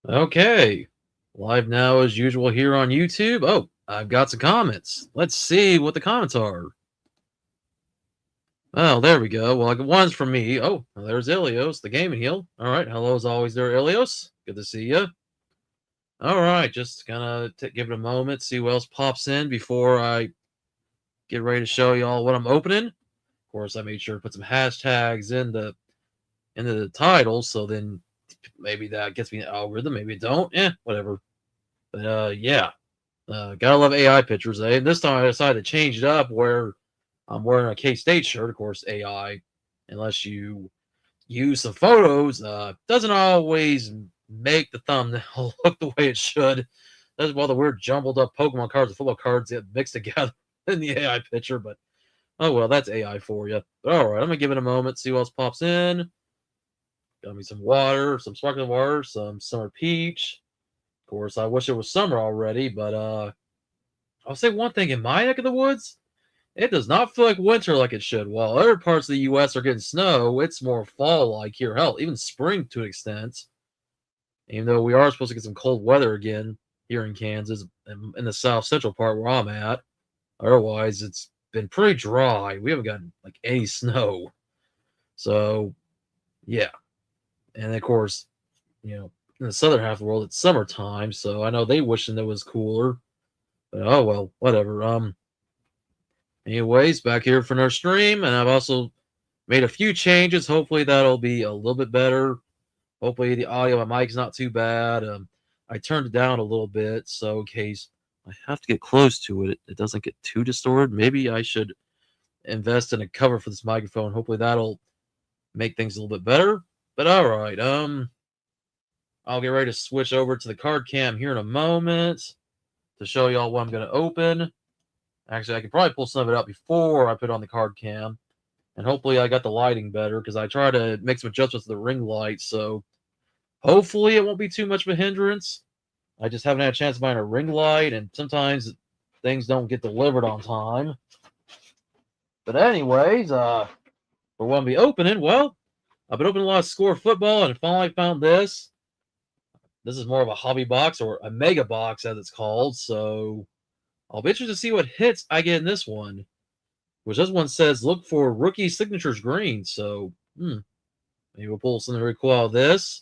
Okay. Live now as usual here on YouTube. Oh, I've got some comments. Let's see what the comments are. Oh, there we go. Well, one's from me. Oh, well, there's Ilios, the gaming heel. All right. Hello as always there, Ilios. Good to see you. All right. Just gonna give it a moment, see what else pops in before I get ready to show y'all what I'm opening. Of course, I made sure to put some hashtags into the title, so then maybe that gets me an algorithm. Maybe it don't. Whatever. But yeah. Gotta love AI pictures, eh? And this time I decided to change it up where I'm wearing a K State shirt. Of course, AI, unless you use some photos, doesn't always make the thumbnail look the way it should. That's why the weird jumbled up Pokemon cards and football cards get mixed together in the AI picture. But oh well, that's AI for you. But all right, I'm gonna give it a moment, see what else pops in. Got me some water, some sparkling water, some summer peach. Of course, I wish it was summer already, but I'll say one thing: in my neck of the woods, it does not feel like winter like it should. While other parts of the U.S. are getting snow, it's more fall-like here. Hell, even spring to an extent. Even though we are supposed to get some cold weather again here in Kansas, in the south central part where I'm at. Otherwise, it's been pretty dry. We haven't gotten like any snow. So, yeah. And of course, in the southern half of the world, it's summertime. So I know they wishing it was cooler. But oh well, whatever. Anyways, back here for our stream, and I've also made a few changes. Hopefully that'll be a little bit better. Hopefully the audio of my mic's not too bad. I turned it down a little bit, so in case I have to get close to it, it doesn't get too distorted. Maybe I should invest in a cover for this microphone. Hopefully that'll make things a little bit better. But all right, I'll get ready to switch over to the card cam here in a moment to show y'all what I'm going to open. Actually, I could probably pull some of it out before I put on the card cam. And hopefully I got the lighting better because I try to make some adjustments to the ring light. So hopefully it won't be too much of a hindrance. I just haven't had a chance to buy a ring light, and sometimes things don't get delivered on time. But anyways, for what I'll be opening, well, I've been opening a lot of Score football, and finally found this. This is more of a hobby box, or a mega box as it's called. So I'll be interested to see what hits I get in this one. Which this one says look for rookie signatures green. So maybe we'll pull something very cool out of this.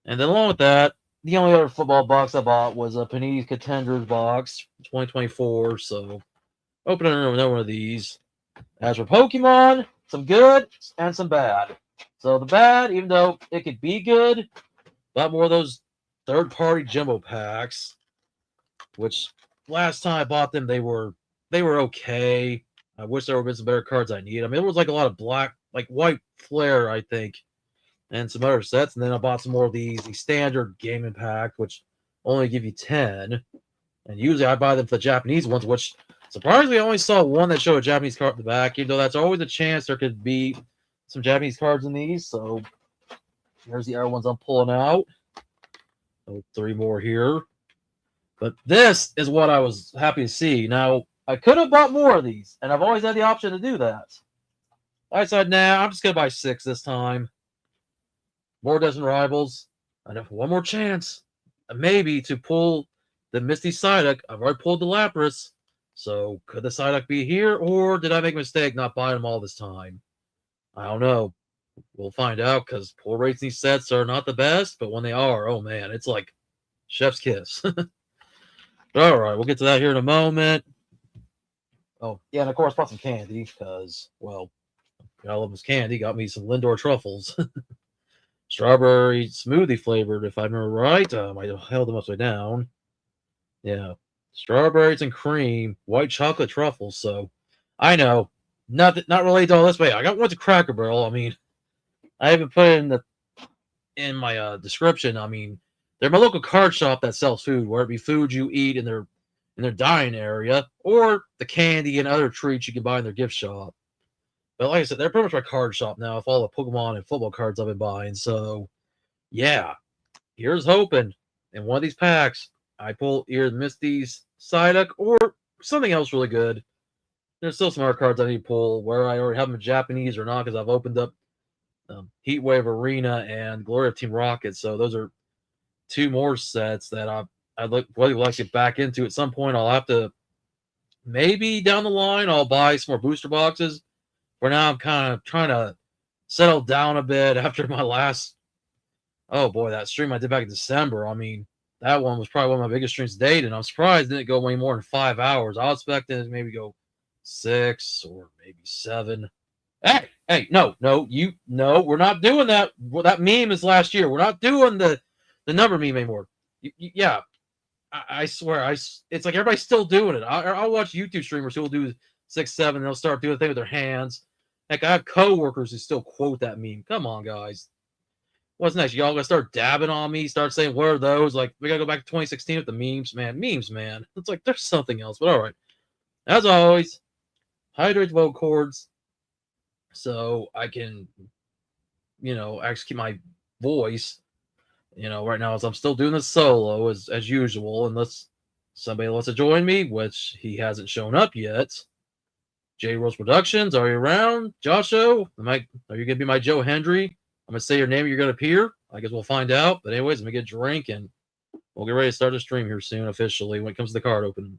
And then along with that, the only other football box I bought was a Panini's Contenders box 2024. So opening another one of these. As for Pokemon, some good and some bad. So the bad, even though it could be good, a lot more of those third-party jumbo packs, which last time I bought them, they were okay. I wish there would have been some better cards I need. I mean, it was like a lot of black, like white flare, I think, and some other sets. And then I bought some more of the standard gaming pack, which only give you 10. And usually I buy them for the Japanese ones, which surprisingly I only saw one that showed a Japanese card at the back, even though that's always a chance there could be some Japanese cards in these. So here's the other ones I'm pulling out. Oh, 3 more here. But this is what I was happy to see. Now, I could have bought more of these, and I've always had the option to do that. I decided, nah, I'm just going to buy 6 this time. More Desert Rivals. I have one more chance, maybe, to pull the Misty Psyduck. I've already pulled the Lapras. So, could the Psyduck be here, or did I make a mistake not buying them all this time? I don't know. We'll find out, because pull rates in these sets are not the best, but when they are, oh man, it's like chef's kiss. All right, we'll get to that here in a moment. Oh, yeah, and of course, bought some candy because, well, I love this candy. Got me some Lindor truffles. Strawberry smoothie flavored, if I remember right. I held them upside down. Yeah. Strawberries and cream, white chocolate truffles. So, I know. Not related to all this, but I got one to Cracker Barrel. I mean, I haven't put it in my description. I mean, they're my local card shop that sells food, whether it be food you eat in their dining area, or the candy and other treats you can buy in their gift shop. But like I said, they're pretty much my card shop now with all the Pokemon and football cards I've been buying. So, yeah, here's hoping in one of these packs I pull either Misty's Psyduck or something else really good. There's still some other cards I need to pull, where I already have them in Japanese or not, because I've opened up Heatwave Arena and Glory of Team Rocket. So those are 2 more sets that I'd really like to get back into at some point. I'll have to maybe down the line I'll buy some more booster boxes. For now, I'm kind of trying to settle down a bit after my last. Oh boy, that stream I did back in December. I mean, that one was probably one of my biggest streams to date, and I'm surprised it didn't go way more than 5 hours. I was expecting it to maybe go 6 or maybe 7. Hey, no, we're not doing that. Well, that meme is last year. We're not doing the number meme anymore. Yeah, I swear, it's like everybody's still doing it. I'll watch YouTube streamers who will do 6, 7. They'll start doing the thing with their hands. Heck, I have coworkers who still quote that meme. Come on, guys. What's next? Y'all gonna start dabbing on me? Start saying what are those? Like we gotta go back to 2016 with the memes, man. Memes, man. It's like there's something else. But all right. As always, hydrate vocal cords so I can, actually keep my voice. Right now as I'm still doing this solo as usual, unless somebody wants to join me, which he hasn't shown up yet. J Rose Productions, are you around? Josho, are you gonna be my Joe Hendry? I'm gonna say your name, you're gonna appear. I guess we'll find out. But anyways, let me get a drink and we'll get ready to start the stream here soon officially when it comes to the card opening.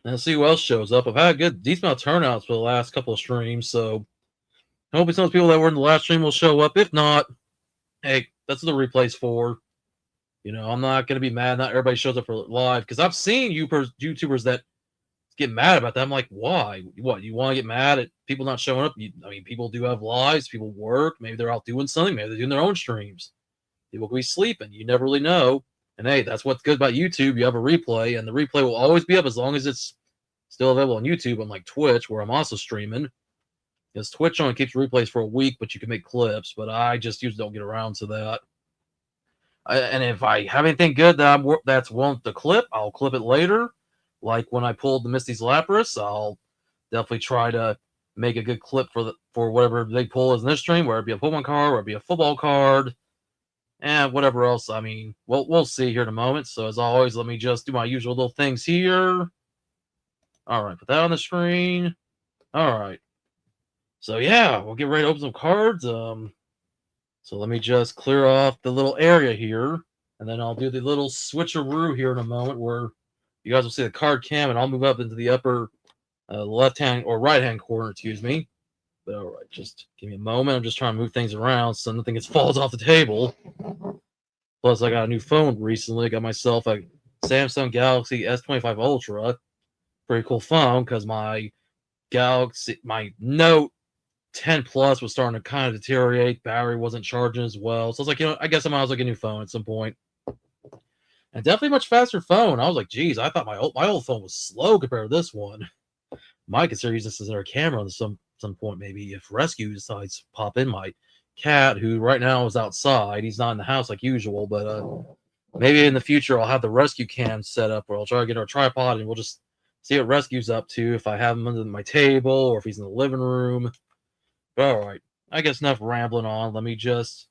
And let's see who else shows up. I've had a good decent amount of turnouts for the last couple of streams, so hopefully some of the people that were in the last stream will show up. If not, hey, that's what the replay's for. I'm not going to be mad. Not everybody shows up for live because I've seen YouTubers that get mad about that. I'm like, why? What? You want to get mad at people not showing up? People do have lives. People work. Maybe they're out doing something. Maybe they're doing their own streams. People could be sleeping. You never really know. And hey, that's what's good about YouTube. You have a replay, and the replay will always be up as long as it's still available on YouTube, unlike Twitch, where I'm also streaming. Because Twitch only keeps replays for a week, but you can make clips. But I just usually don't get around to that. And if I have anything good that's willing to clip, I'll clip it later. Like when I pulled the Misty's Lapras, I'll definitely try to make a good clip for whatever they pull is in this stream, whether it be a Pokemon card, or it be a football card, and whatever else. We'll see here in a moment. So as always, let me just do my usual little things here. All right, put that on the screen. All right. So yeah, we'll get ready to open some cards. So let me just clear off the little area here, and then I'll do the little switcheroo here in a moment where you guys will see the card cam, and I'll move up into the upper left-hand or right-hand corner, excuse me. But all right, just give me a moment. I'm just trying to move things around so nothing just falls off the table. Plus, I got a new phone recently. I got myself a Samsung Galaxy S25 Ultra. Pretty cool phone because my Note 10 Plus was starting to kind of deteriorate. Battery wasn't charging as well. So I was like, I guess I might as well get a new phone at some point. And definitely much faster phone. I was like, geez, I thought my old phone was slow compared to this one. Might consider using this as our camera at some point, maybe if Rescue decides to pop in. My cat, who right now is outside, he's not in the house like usual, but maybe in the future I'll have the Rescue cam set up, or I'll try to get our tripod and we'll just see what Rescue's up to, if I have him under my table or if he's in the living room. All right, I guess enough rambling on. Let me just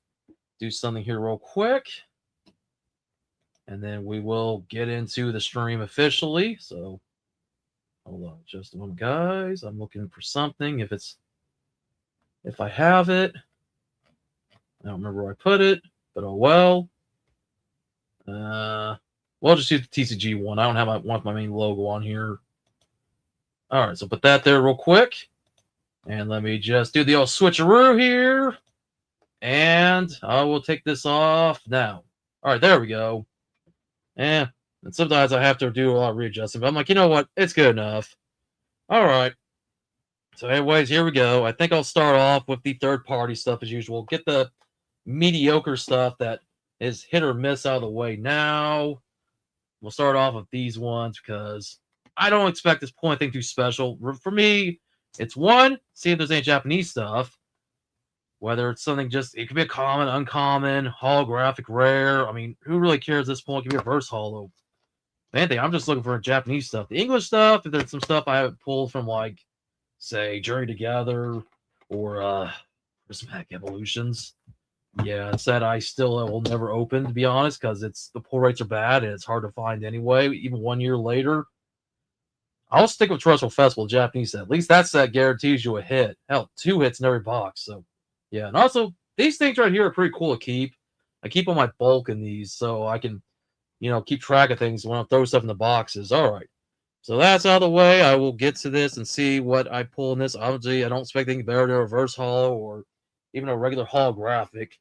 do something here real quick, and then we will get into the stream officially. So hold on just a moment, guys. I'm looking for something. If I have it, I don't remember where I put it, but oh well. Well, I'll just use the TCG one. I don't have my main logo on here. All right, so put that there real quick. And let me just do the old switcheroo here. And I will take this off now. All right, there we go. And sometimes I have to do a lot of readjusting. But I'm like, you know what? It's good enough. All right. So anyways, here we go. I think I'll start off with the third-party stuff as usual. Get the mediocre stuff that is hit or miss out of the way now. We'll start off with these ones because I don't expect this point thing too special. For me, it's one, see if there's any Japanese stuff. Whether it's something it could be a common, uncommon, holographic, rare. Who really cares at this point? It could be a reverse holo. Anything, I'm just looking for Japanese stuff. The English stuff, if there's some stuff I haven't pulled from, like, say, Journey Together or Prismatic Evolutions. Yeah, it's that I still will never open, to be honest, because the pull rates are bad and it's hard to find anyway, even 1 year later. I'll stick with Terrestrial Festival, Japanese set. At least that set guarantees you a hit. Hell, 2 hits in every box. So, yeah. And also, these things right here are pretty cool to keep. I keep all my bulk in these so I can, keep track of things when I throw stuff in the boxes. All right. So that's out of the way. I will get to this and see what I pull in this. Obviously, I don't expect anything better than a reverse holo or even a regular holographic.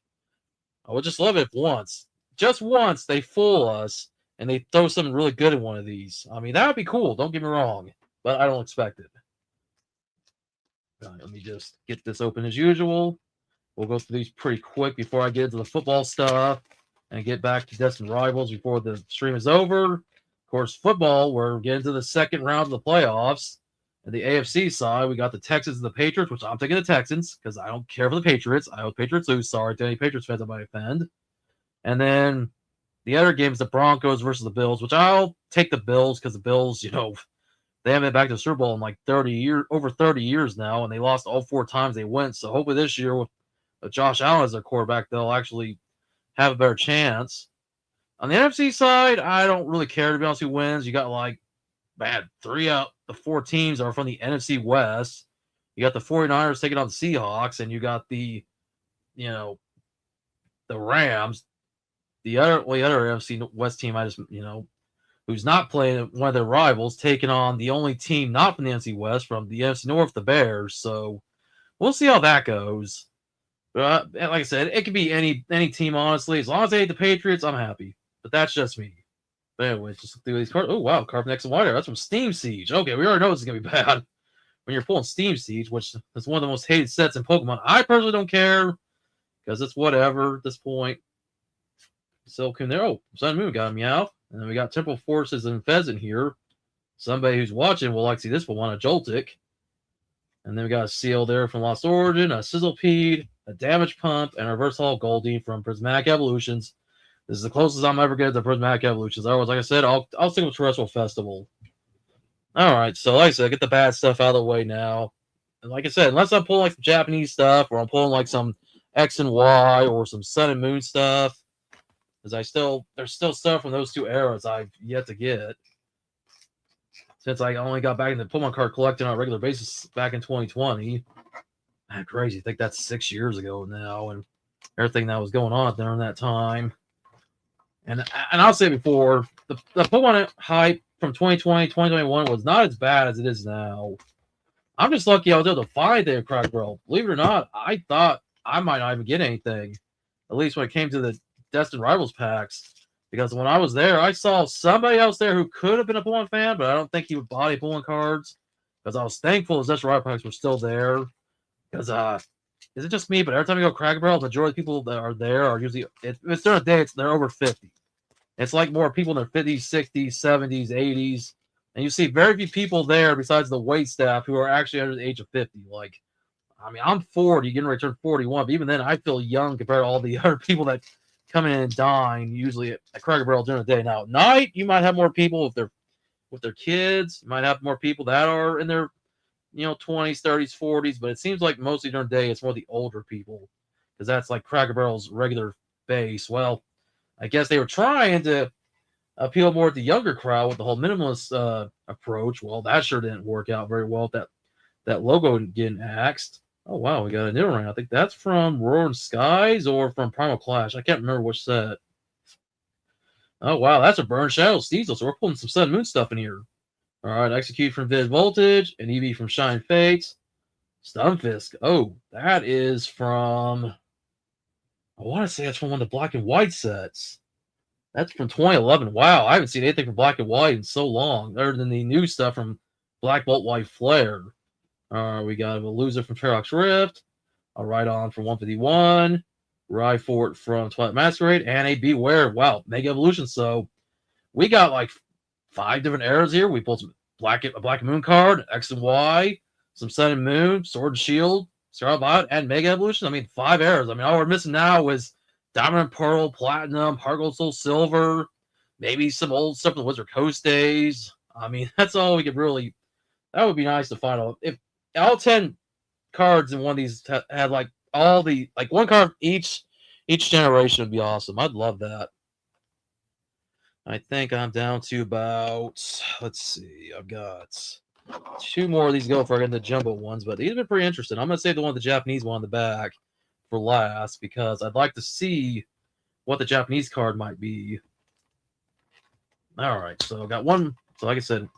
I would just love it if just once, they fool us and they throw something really good in one of these. I mean, that would be cool. Don't get me wrong, but I don't expect it. All right, let me just get this open as usual. We'll go through these pretty quick before I get into the football stuff and get back to Destined Rivals before the stream is over. Of course, football, we're getting to the second round of the playoffs. And the AFC side, we got the Texans and the Patriots, which I'm taking the Texans because I don't care for the Patriots. I hope Patriots lose. Sorry to any Patriots fans I might offend. And then the other game is the Broncos versus the Bills, which I'll take the Bills because the Bills, they haven't been back to the Super Bowl in like over 30 years now, and they lost all 4 times they went. So hopefully this year with Josh Allen as their quarterback, they'll actually have a better chance. On the NFC side, I don't really care, to be honest, who wins. You got 3 out the 4 teams are from the NFC West. You got the 49ers taking on the Seahawks, and you got the Rams. The other NFC West team, who's not playing one of their rivals, taking on the only team not from the NFC West, from the NFC North, the Bears. So we'll see how that goes. But like I said, it could be any team, honestly. As long as they hate the Patriots, I'm happy. But that's just me. But anyways, just through these cards. Oh, wow. Carbon X and Wider. That's from Steam Siege. Okay, we already know this is going to be bad. When you're pulling Steam Siege, which is one of the most hated sets in Pokemon. I personally don't care because it's whatever at this point. Silcoon there. Oh, Sun Moon got a Meowth. And then we got Temple Forces and Pheasant here. Somebody who's watching will like to see this one, a Joltik. And then we got a Seal there from Lost Origin, a Sizzlepede, a Damage Pump, and a Reverse Holo Goldeen from Prismatic Evolutions. This is the closest I'm ever getting to Prismatic Evolutions. Otherwise, like I said, I'll stick with Terrestrial Festival. All right, so like I said, get the bad stuff out of the way now. And like I said, unless I'm pulling some Japanese stuff or I'm pulling some X and Y or some Sun and Moon stuff, because there's still stuff from those 2 eras I've yet to get. Since I only got back into Pokemon card collecting on a regular basis back in 2020. Man, crazy. I think that's 6 years ago now, and everything that was going on during that time. And I'll say before, the Pokemon hype from 2020, 2021 was not as bad as it is now. I'm just lucky I was able to find the Crack Barrel. Believe it or not, I thought I might not even get anything. At least when it came to the Destined Rivals packs. Because when I was there, I saw somebody else there who could have been a Pokemon fan, but I don't think he would buy Pokemon cards. Because I was thankful his Destined Rivals packs were still there. Because, is it just me? But every time you go Crack Barrel, the majority of people that are there are usually, if it's during the day, they're over 50. It's like more people in their 50s, 60s, 70s, 80s. And you see very few people there besides the wait staff who are actually under the age of 50. I'm 40, getting ready to turn 41, but even then I feel young compared to all the other people that come in and dine usually at Cracker Barrel during the day. Now at night, you might have more people with their kids. You might have more people that are in their 20s, 30s, 40s, but it seems like mostly during the day it's more the older people because that's like Cracker Barrel's regular base. Well, I guess they were trying to appeal more to the younger crowd with the whole minimalist approach. Well, that sure didn't work out very well. That logo getting axed. Oh, wow, we got a new ring. I think that's from Roaring Skies or from Primal Clash. I can't remember which set. Oh, wow, that's a Burn Shadow Steezel, so we're pulling some Sun and Moon stuff in here. All right, Execute from Vid Voltage, and EV from Shine Fates. Stunfisk. Oh, that is from... I want to say that's from one of the Black and White sets. That's from 2011. Wow, I haven't seen anything from Black and White in so long, other than the new stuff from Black Bolt White Flare. We got a Loser from Ferox Rift, a Rhydon from 151, Rhyfort from Twilight Masquerade, and a Beware. Wow, Mega Evolution. So we got 5 different eras here. We pulled a Black and Moon card, X and Y, some Sun and Moon, Sword and Shield, Scarlet Violet, and Mega Evolution. 5 eras. All we're missing now is Diamond and Pearl, Platinum, Heart Gold, Soul Silver, maybe some old stuff from the Wizard Coast days. That's all we could really. That would be nice to find out. If all 10 cards in one of these had all the one card each generation would be awesome. I'd love that. I think I'm down to about, let's see, I've got 2 more of these go before I get the jumbo ones, but these have been pretty interesting. I'm gonna save the one with the Japanese one on the back for last because I'd like to see what the Japanese card might be. All right, so I got one. So like I said,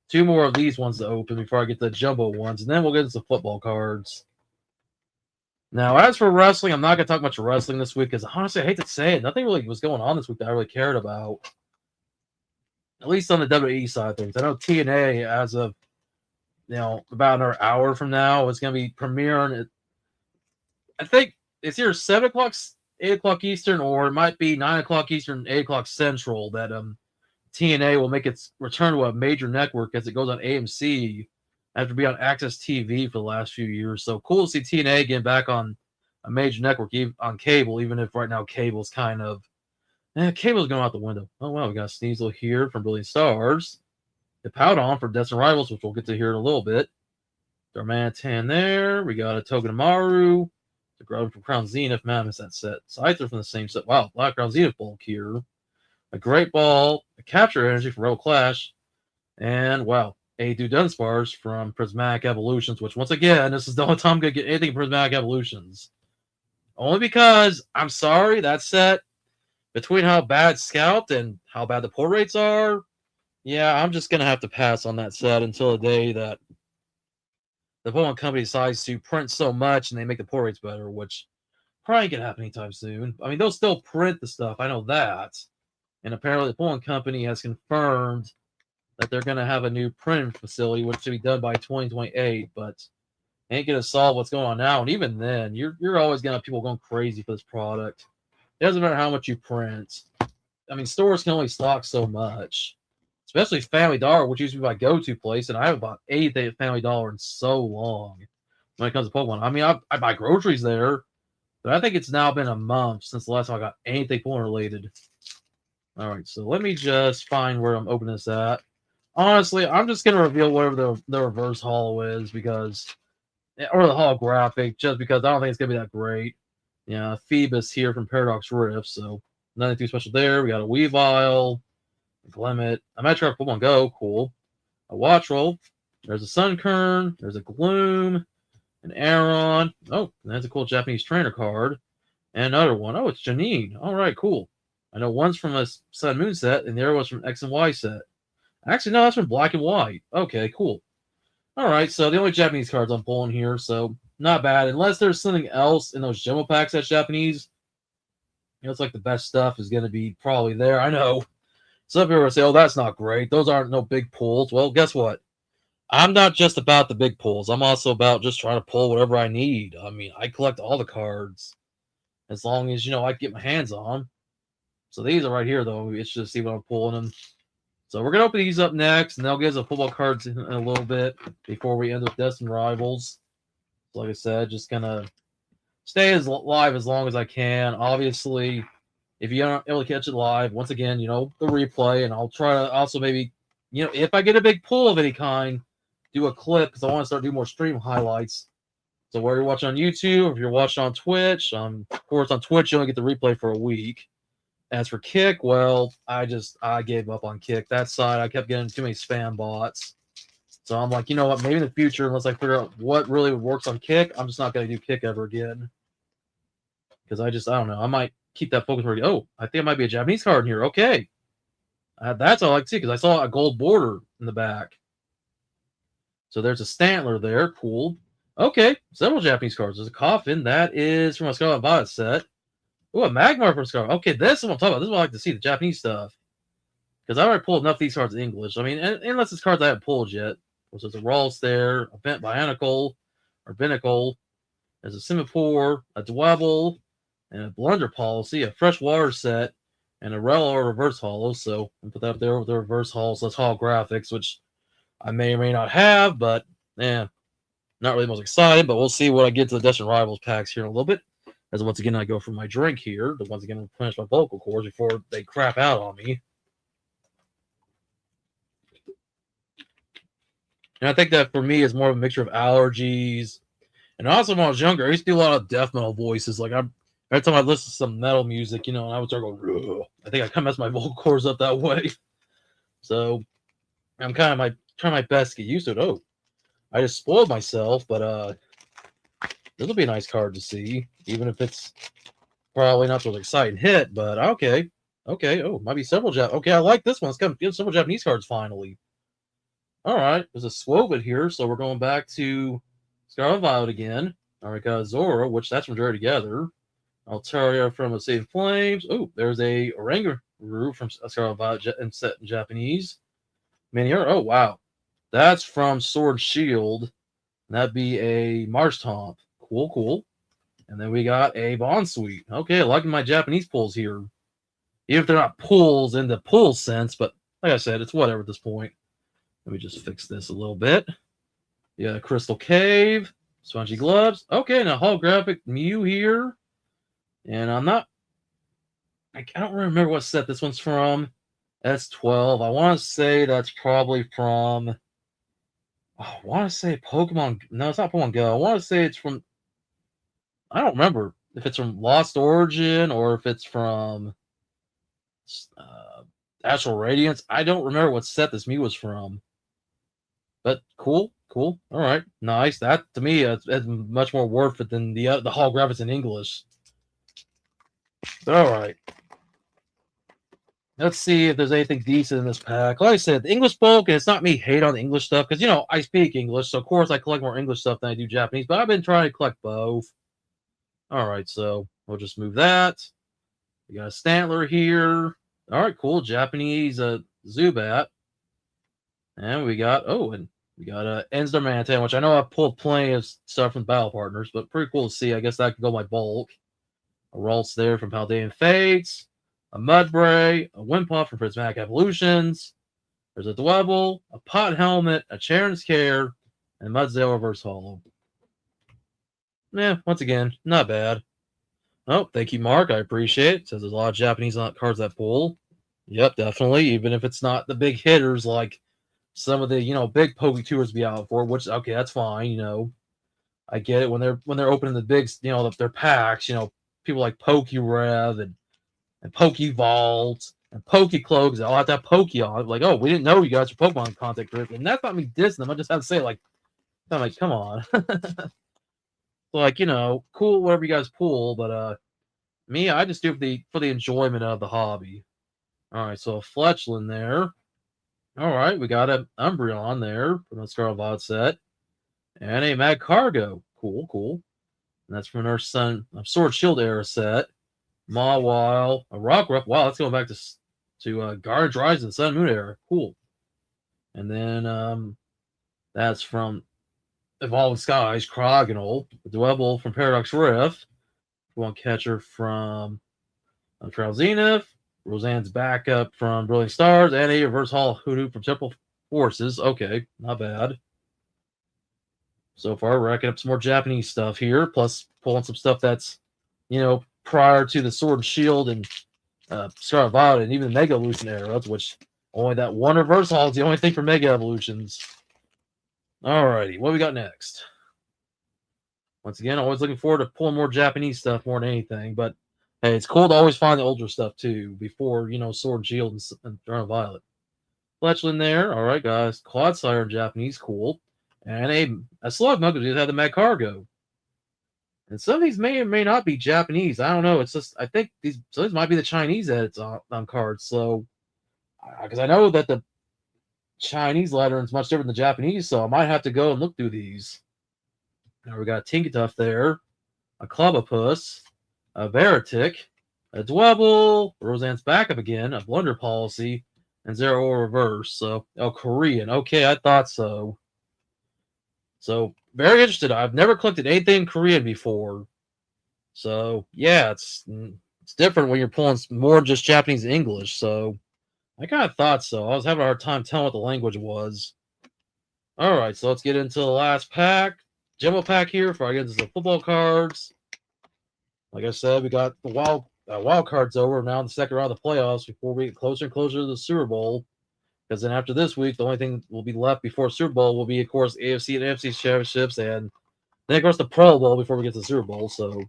2 more of these ones to open before I get the jumbo ones, and then we'll get into the football cards. Now, as for wrestling, I'm not going to talk much wrestling this week because honestly, I hate to say it, nothing really was going on this week that I really cared about. At least on the WWE side of things. I know TNA, as of about another hour from now, is going to be premiering. I think it's either 7 o'clock, 8 o'clock Eastern, or it might be 9 o'clock Eastern, 8 o'clock Central that TNA will make its return to a major network as it goes on AMC after being on Access TV for the last few years. So cool to see TNA getting back on a major network on cable, even if right now cable's kind of cable's going out the window. Oh wow, we got Sneasel here from Brilliant Stars. The Powdon for Destined Rivals, which we'll get to here in a little bit. Darmanitan there. We got a Togedemaru. The Grown from Crown Zenith. Man, I missed that set. Scyther from the same set. Wow, Black Crown Zenith bulk here. A Great Ball, a Capture Energy from Rebel Clash, and wow, a Dunsparce from Prismatic Evolutions, which once again, this is the only time I'm going to get anything from Prismatic Evolutions. Only because, I'm sorry, that set, between how bad Scout and how bad the pull rates are, yeah, I'm just going to have to pass on that set until the day that the Pokemon Company decides to print so much and they make the pull rates better, which probably ain't going to happen anytime soon. I mean, they'll still print the stuff, I know that. And apparently, the Pullen Company has confirmed that they're going to have a new printing facility, which should be done by 2028. But ain't going to solve what's going on now. And even then, you're always going to have people going crazy for this product. It doesn't matter how much you print. I mean, stores can only stock so much, especially Family Dollar, which used to be my go-to place. And I haven't bought anything at Family Dollar in so long when it comes to Pokemon. I mean, I buy groceries there, but I think it's now been a month since the last time I got anything Pokemon related. All right, so let me just find where I'm opening this at. Honestly, I'm just going to reveal whatever the reverse holo is because, or the holographic, just because I don't think it's going to be that great. Yeah, Phoebus here from Paradox Rift, so nothing too special there. We got a Weavile, a Glimmet, a Metroid Pokemon Go, cool. A Watchroll, there's a Sunkern, there's a Gloom, an Aron. Oh, that's a cool Japanese trainer card. And another one. Oh, it's Janine. All right, cool. I know one's from a Sun Moon set, and the other one's from X and Y set. Actually, no, that's from Black and White. Okay, cool. All right, so the only Japanese cards I'm pulling here, so not bad. Unless there's something else in those Jumbo packs that's Japanese. It's like the best stuff is going to be probably there. I know. Some people will say, oh, that's not great. Those aren't no big pulls. Well, guess what? I'm not just about the big pulls. I'm also about just trying to pull whatever I need. I mean, I collect all the cards as long as, I can get my hands on them. So these are right here, though. It's just see what I'm pulling them. So we're going to open these up next, and they'll give us the football cards in a little bit before we end with Destined Rivals. So like I said, just going to stay as live as long as I can. Obviously, if you're not able to catch it live, once again, the replay, and I'll try to also maybe, if I get a big pull of any kind, do a clip because I want to start doing more stream highlights. So whether you're watching on YouTube, or if you're watching on Twitch, of course on Twitch you only get the replay for a week. As for Kick, well, I gave up on Kick. That side, I kept getting too many spam bots. So I'm like, you know what? Maybe in the future, unless I figure out what really works on Kick, I'm just not going to do Kick ever again. Because I don't know. I might keep that focus where, oh, I think it might be a Japanese card in here. Okay. That's all I like to see because I saw a gold border in the back. So there's a Stantler there. Cool. Okay. Several Japanese cards. There's a Coffin. That is from a Scarlet Violet set. Ooh, a Magmar from Scarlet. Okay, this is what I'm talking about. This is what I like to see, the Japanese stuff. Because I already pulled enough of these cards in English. I mean, unless it's cards I haven't pulled yet. So there's a Rawls there, a Bent Bionicle, or Binacle. There's a Simipour, a Dwebble, and a Blunder Policy, a Freshwater set, and a Rellor Reverse Holo. So I'll put that up there with the Reverse Holos. That's holographics, which I may or may not have, but not really most excited. But we'll see what I get to the Destined Rivals packs here in a little bit. As once again I go for my drink here, to once again replenish my vocal cords before they crap out on me. And I think that for me is more of a mixture of allergies. And also when I was younger, I used to do a lot of death metal voices. Like every time I listen to some metal music, and I would start going, ugh. I think I kind of messed my vocal cords up that way. So I'm kind of trying my best to get used to it. Oh, I just spoiled myself, but This will be a nice card to see, even if it's probably not the most exciting hit, but okay. Okay, oh, might be several Okay, I like this one. It's got several Japanese cards finally. Alright, there's a Swobit here, so we're going back to Scarlet Violet again. Alright, got Zora, which that's from Journey Together. Altaria from A Save Flames. Oh, there's a Oranguru from Scarlet Violet set in Japanese. Minior. Oh, wow. That's from Sword Shield. That'd be a Marshtomp. Cool, cool. And then we got a Bonsweet. Okay, liking my Japanese pulls here. Even if they're not pulls in the pull sense, but like I said, it's whatever at this point. Let me just fix this a little bit. Yeah, Crystal Cave, Spongy Gloves. Okay, now holographic Mew here. And I don't remember what set this one's from. That's 12. I want to say that's probably from, I want to say Pokemon. No, it's not Pokemon Go. I want to say it's from, I don't remember if it's from Lost Origin or if it's from Astral Radiance. I don't remember what set this Mew was from. But cool, cool. All right, nice. That to me is much more worth it than the holographics in English. All right. Let's see if there's anything decent in this pack. Like I said, the English bulk, and it's not me hate on the English stuff, because, you know, I speak English, so of course I collect more English stuff than I do Japanese, but I've been trying to collect both. All right, so we'll just move that. We got a Stantler here. All right, cool. Japanese Zubat. And we got, and we got Enzdermantan, which I know I've pulled plenty of stuff from Battle Partners, but pretty cool to see. I guess that could go my bulk. A Ralts there from Paldean Fates. A Mudbray, a Wimpod from Prismatic Evolutions. There's a Dwebble, a Pot Helmet, a Charon's Care, and Mudsdale Reverse Hollow. Once again, not bad. Oh, thank you, Mark. I appreciate it. Says there's a lot of Japanese cards that pull. Yep, definitely. Even if it's not the big hitters like some of the, you know, big Poke Tours be out for, which, okay, that's fine, you know. I get it when they're opening the big, you know, their packs, you know, people like PokeRev and PokeVault and PokeCloaks, I'll have to have Poke on. Like, oh, we didn't know you guys were Pokemon contact group. And that's not me dissing them. I just have to say, like, I'm like, come on. So, like, you know, cool, whatever you guys pull, but me, I just do it for the enjoyment of the hobby. All right, so a Fletchling there. All right, we got an Umbreon there from the Scarlet Violet set. And a Magcargo. Cool, cool. And that's from our Sword Shield era set. Mawile, a Rockruff. Wow, let's go back to Guardians Rising Sun Moon era. Cool. And then that's from Evolving Skies, Crogonal, a Dwebble from Paradox Rift, one catcher from Trail Zenith, Roseanne's backup from Brilliant Stars, and a Reverse Hall Hoodoo from Temple Forces. Okay, not bad. So far, we're racking up some more Japanese stuff here, plus pulling some stuff that's, you know, prior to the Sword and Shield and Scarlet Violet and even the Mega Evolution era, which only that one Reverse Hall is the only thing for Mega Evolutions. Alrighty, what we got next? Once again, always looking forward to pulling more Japanese stuff more than anything, but hey, it's cool to always find the older stuff too, before, you know, Sword and Shield and Scarlet Violet. Fletchling there, alright guys. Clodsire in Japanese, cool. And a Slugma because they had the Magcargo. And some of these may or may not be Japanese. I don't know. It's just, I think these might be the Chinese edits on cards. So, because I know that the Chinese lettering is much different than Japanese, so I might have to go and look through these. Now we got a Tinkaton there, a Clobopus, a Veritic, a Dwebble, Roseanne's backup again, a Blunder Policy, and Zero Reverse. So, Korean. Okay, I thought so. So, very interested. I've never collected anything Korean before. So, yeah, it's different when you're pulling more just Japanese and English. So, I kind of thought so. I was having a hard time telling what the language was. All right, so let's get into the last pack. Jumbo pack here before I get into the football cards. Like I said, we got the wild cards over now in the second round of the playoffs before we get closer and closer to the Super Bowl. Because then after this week, the only thing will be left before Super Bowl will be, of course, AFC and NFC championships, and then, of course, the Pro Bowl before we get to the Super Bowl. So,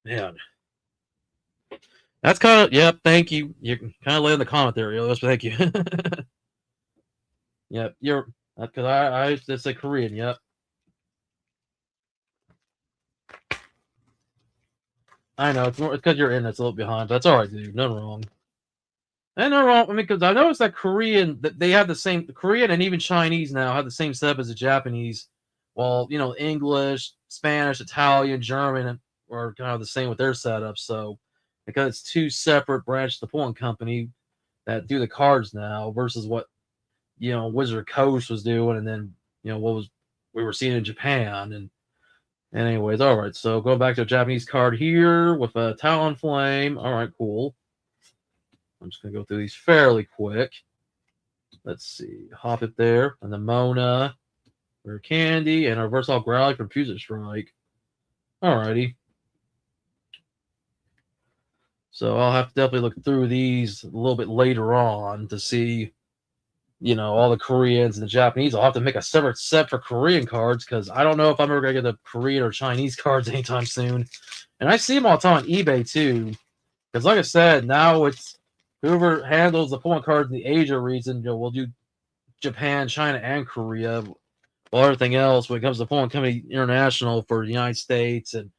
man. That's kind of, yep, thank you. You can kind of lay in the comment there, Elias, but thank you. Yep, you're, because I it's a Korean, yep. I know it's because your internet's a little behind. But that's all right, dude. Nothing wrong. And no wrong. I mean, because I noticed that Korean, that they have the same Korean and even Chinese now have the same setup as the Japanese. Well, you know, English, Spanish, Italian, German are kind of the same with their setup. So, because it's two separate branches of the pulling company that do the cards now versus what Wizard Coast was doing, and then what was we were seeing in Japan. And anyways, all right. So going back to a Japanese card here with a Talonflame. All right, cool. I'm just gonna go through these fairly quick. Let's see, Hoppip there, and the Mona, Rare Candy, and a Versatile Growlithe from Fusion Strike. Alrighty. So I'll have to definitely look through these a little bit later on to see, all the Koreans and the Japanese. I'll have to make a separate set for Korean cards because I don't know if I'm ever gonna get the Korean or Chinese cards anytime soon. And I see them all the time on eBay too. Because like I said, now it's whoever handles the pulling cards in the Asia region, will do Japan, China, and Korea. While everything else, when it comes to pulling company international for the United States and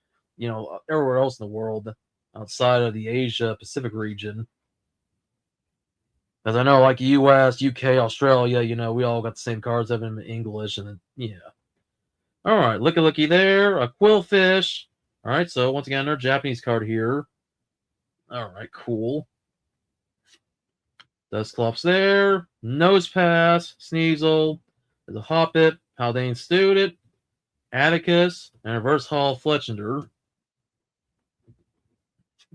everywhere else in the world outside of the Asia Pacific region. Because I know, like U.S., UK, Australia, we all got the same cards, have them in English, and then, yeah. All right, looky there, a Quillfish. All right, so once again, another Japanese card here. All right, cool. Dusclops there, Nosepass, Sneasel, there's a Hoppip, Haldane Student, Atticus, and Reverse Hall Fletchender.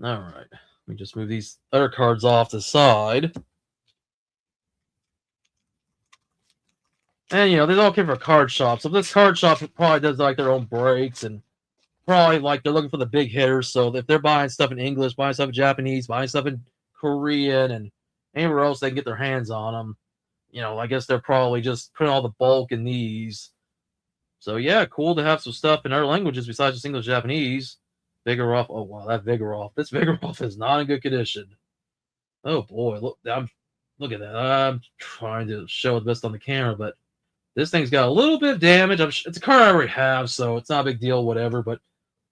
All right, let me just move these other cards off to the side. And these all came from card shops. So this card shop probably does like their own breaks and probably like they're looking for the big hitters. So if they're buying stuff in English, buying stuff in Japanese, buying stuff in Korean, and anywhere else they can get their hands on them, I guess they're probably just putting all the bulk in these. So yeah, cool to have some stuff in other languages besides just English, Japanese. Vigoroth. Oh wow, that Vigoroth. This Vigoroth is not in good condition. Oh boy, look at that. I'm trying to show it best on the camera, but this thing's got a little bit of damage. It's a card I already have, so it's not a big deal, whatever. But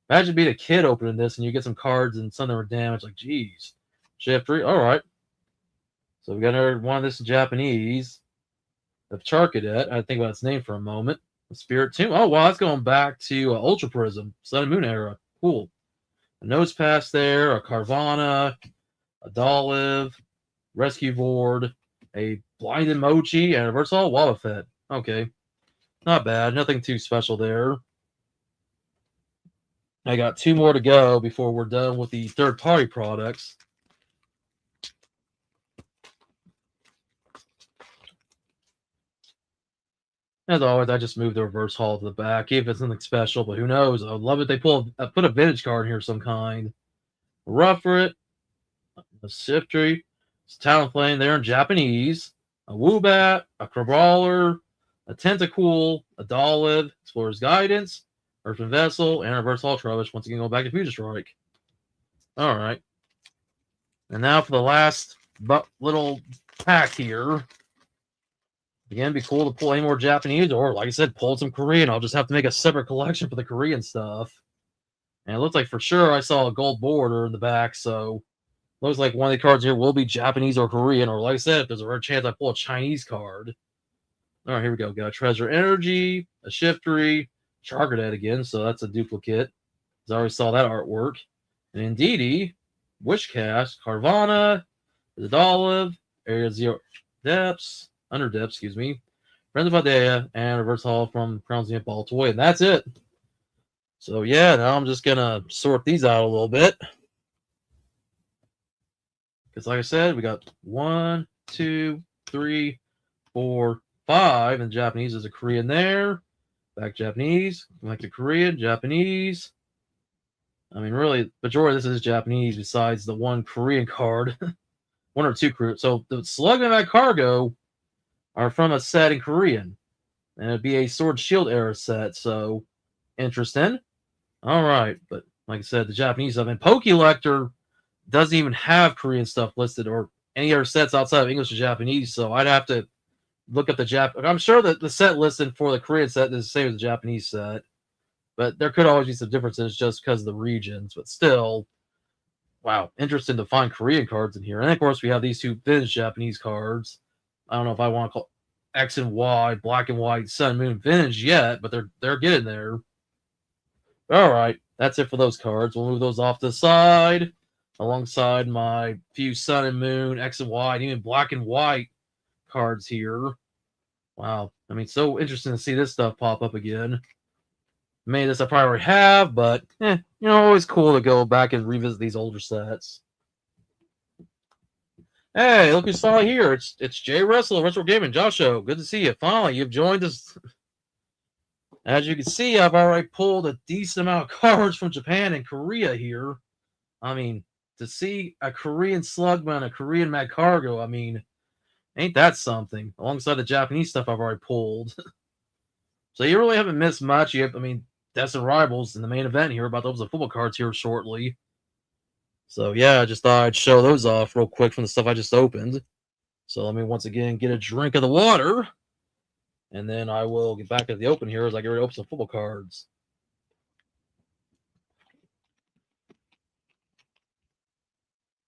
imagine being a kid opening this and you get some cards and some of them are damaged. Like, geez. Shift 3. All right. So we got another one of this in Japanese. The Charcadet. I think about its name for a moment. The Spirit Tomb. Oh, wow. That's going back to Ultra Prism. Sun and Moon era. Cool. A Nosepass there. A Carvanha. A Dolliv. Rescue Board. A Blinded Mochi. And a Versatile Wobbuffet. Okay. Not bad. Nothing too special there. I got 2 more to go before we're done with the third-party products. As always, I just moved the Reverse Hall to the back, even if it's nothing special, but who knows? I would love it if they put a vintage card in here of some kind. A Rufflet, a Shiftry, a Talonflame there in Japanese, a Woobat, a Crabrawler, a Tentacool, a Dolliv, Explorer's Guidance, Earthen Vessel, and a Reverse Hall Trubbish. Once again, going back to Fusion Strike. All right. And now for the last little pack here. Again, it'd be cool to pull any more Japanese, or like I said, pull some Korean. I'll just have to make a separate collection for the Korean stuff. And it looks like for sure I saw a gold border in the back, so looks like one of the cards here will be Japanese or Korean, or like I said, if there's a rare chance I pull a Chinese card. All right, here we go. Got a Treasure Energy, a Shiftry, Charcadet again, so that's a duplicate. I already saw that artwork. And Indeedee, Wishcast, Carvanha, the Dolliv, Area 0 Depths, Under Depths, excuse me, Friends of Paldea, and Reverse Hall from Crowns of Ball Toy, and that's it. So yeah, now I'm just gonna sort these out a little bit. Because like I said, we got 1, 2, 3, 4, 5, and Japanese is a Korean there. Back Japanese, back to Korean, Japanese. I mean, really, majority of this is Japanese besides the one Korean card. 1 or 2 Korean. So the Slug and that Cargo are from a set in Korean. And it'd be a Sword Shield era set. So, interesting. All right. But like I said, the Japanese stuff. And Pokelector doesn't even have Korean stuff listed or any other sets outside of English or Japanese. So I'd have to look up the I'm sure that the set listed for the Korean set is the same as the Japanese set. But there could always be some differences just because of the regions. But still, wow, interesting to find Korean cards in here. And of course, we have these two vintage Japanese cards. I don't know if I want to call X and Y, black and white, sun, moon, vintage yet, but they're getting there. All right, that's it for those cards. We'll move those off to the side, alongside my few sun and moon, X and Y, and even black and white cards here. Wow, I mean, so interesting to see this stuff pop up again. Many of this I probably already have, but always cool to go back and revisit these older sets. Hey, look who's finally here. It's Jay Russell of Retro Gaming. Joshua, good to see you. Finally, you've joined us. As you can see, I've already pulled a decent amount of cards from Japan and Korea here. I mean, to see a Korean Slugman, a Korean Magcargo, I mean, ain't that something? Alongside the Japanese stuff I've already pulled. So you really haven't missed much. Destin Rivals in the main event here, about to open the football cards here shortly. So yeah, I just thought I'd show those off real quick from the stuff I just opened. So let me once again get a drink of the water, and then I will get back to the open here as I get ready to open some football cards.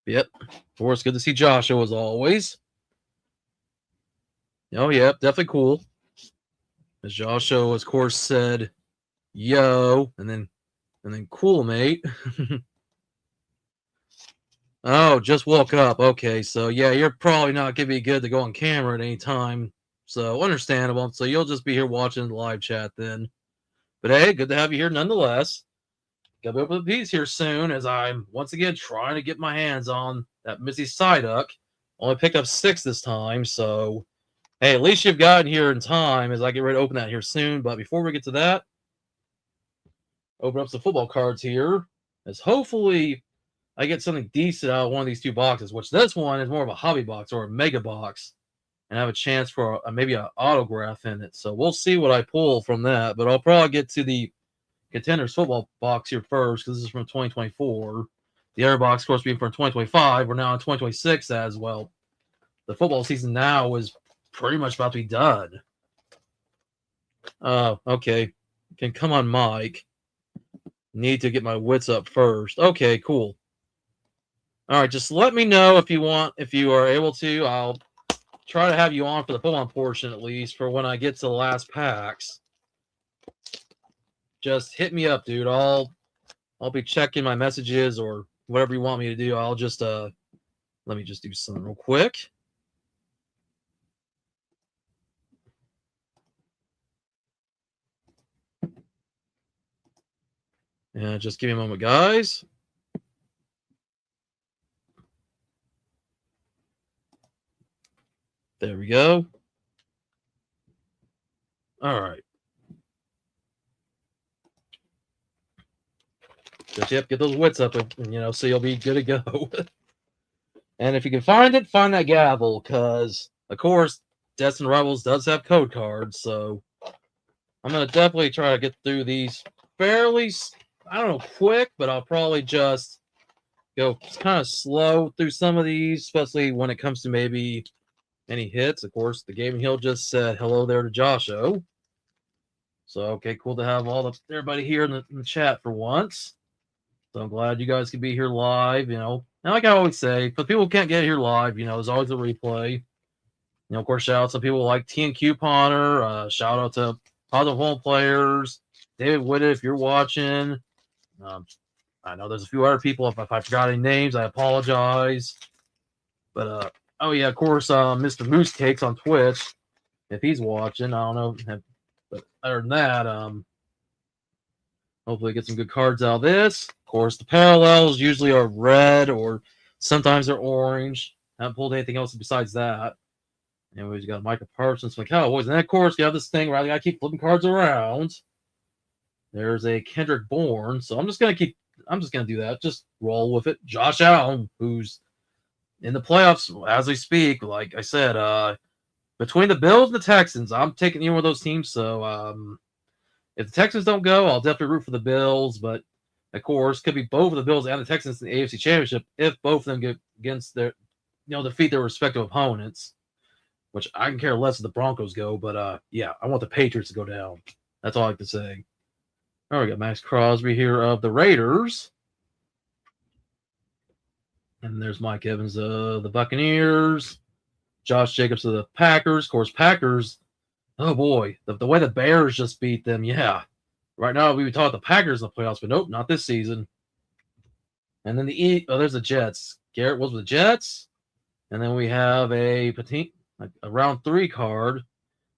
Yep, of course, good to see Joshua as always. Oh, yep, definitely cool. As Joshua, of course, said, "Yo," and then cool, mate. Oh, just woke up. Okay, so yeah, you're probably not gonna be good to go on camera at any time. So understandable. So you'll just be here watching the live chat then. But hey, good to have you here nonetheless. Gotta be open the piece here soon, as I'm once again trying to get my hands on that Missy Psyduck. Only picked up 6 this time, so hey, at least you've gotten here in time as I get ready to open that here soon. But before we get to that, open up some football cards here, as hopefully I get something decent out of one of these two boxes, which this one is more of a hobby box or a mega box, and have a chance for maybe an autograph in it. So we'll see what I pull from that, but I'll probably get to the Contenders football box here first, because this is from 2024. The other box, of course, being from 2025. We're now in 2026 as well. The football season now is pretty much about to be done. Okay. Come on, Mike. Need to get my wits up first. Okay, cool. All right, just let me know if you are able to. I'll try to have you on for the pull-on portion at least for when I get to the last packs. Just hit me up, dude. I'll be checking my messages or whatever you want me to do. I'll just let me just do something real quick. Yeah, just give me a moment, guys. There we go. All right. Just get those wits up, and so you'll be good to go. And if you can find it, find that gavel, because of course, Destin Rivals does have code cards. So I'm gonna definitely try to get through these fairly, I don't know, quick, but I'll probably just go kind of slow through some of these, especially when it comes to maybe any hits. Of course, the Gaming Hill just said hello there to Josho. So okay, cool to have everybody here in the chat for once. So I'm glad you guys can be here live. And like I always say, for people who can't get here live, there's always a replay. Of course, shout out to people like TN Couponer. Shout out to Positive Home Players, David Whitted, if you're watching. I know there's a few other people. If I forgot any names, I apologize. But oh yeah, of course, Mr. Moose Cakes on Twitch, if he's watching. I don't know, but other than that, hopefully get some good cards out of this. Of course, the parallels usually are red or sometimes they're orange. Haven't pulled anything else besides that. Anyways, you got Michael Parsons from the Cowboys. And then, of course, you have this thing where I got to keep flipping cards around. There's a Kendrick Bourne. So I'm just going to do that. Just roll with it. Josh Allen, who's in the playoffs as we speak. Like I said, between the Bills and the Texans, I'm taking either one of those teams. So if the Texans don't go, I'll definitely root for the Bills. But, of course, could be both of the Bills and the Texans in the AFC Championship if both of them get against defeat their respective opponents. Which I can care less if the Broncos go, but yeah, I want the Patriots to go down. That's all I have to say. All right, we got Max Crosby here of the Raiders. And there's Mike Evans of the Buccaneers. Josh Jacobs of the Packers. Of course, Packers, oh boy, the way the Bears just beat them, yeah. Right now, we would talk the Packers in the playoffs, but nope, not this season. And then there's the Jets. Garrett was with the Jets. And then we have a round 3 card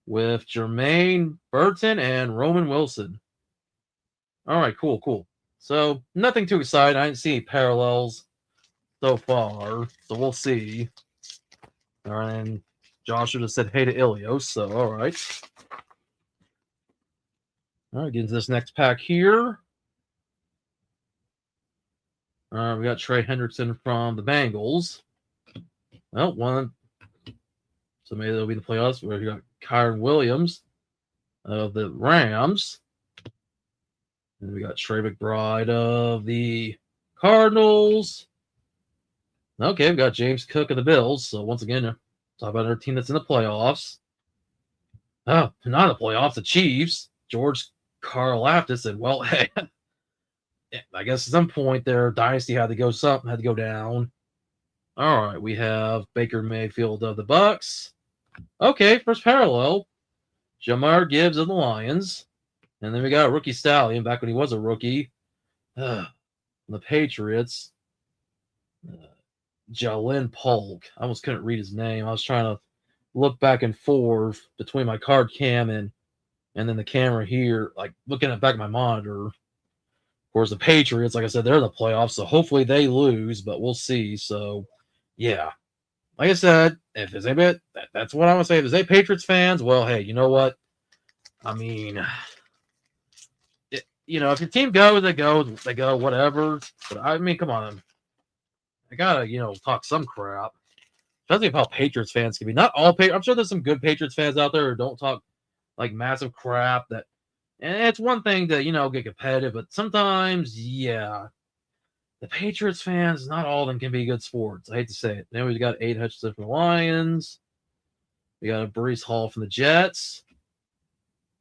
with Jermaine Burton and Roman Wilson. All right, cool. So nothing too exciting. I didn't see any parallels so far, so we'll see. All right, and Joshua just said hey to Ilios, so all right. All right, get into this next pack here. All right, we got Trey Hendrickson from the Bengals. Well, so maybe that'll be the playoffs. Where you got Kyron Williams of the Rams. And we got Trey McBride of the Cardinals. Okay, we got James Cook of the Bills. So once again, talk about our team that's in the playoffs. Oh, not in the playoffs, the Chiefs. George Karlaftis said, well, hey, I guess at some point their dynasty had to go down. All right, we have Baker Mayfield of the Bucks. Okay, first parallel. Jahmyr Gibbs of the Lions. And then we got rookie Stallion back when he was a rookie. The Patriots. Jalen Polk. I almost couldn't read his name. I was trying to look back and forth between my card cam and then the camera here, like looking at the back of my monitor. Of course, the Patriots, like I said, they're in the playoffs, so hopefully they lose, but we'll see. So, yeah. Like I said, if there's a bit, that's what I want to say. If there's any Patriots fans, well, hey, you know what? I mean, if your team goes, they go, whatever. But I mean, come on. I gotta, talk some crap. Especially how Patriots fans can be. Not all Patriots. I'm sure there's some good Patriots fans out there who don't talk like massive crap. And it's one thing to, get competitive, but sometimes, yeah. The Patriots fans, not all of them can be good sports. I hate to say it. Then we've got Aiden Hutchinson from the Lions. We got Breece Hall from the Jets.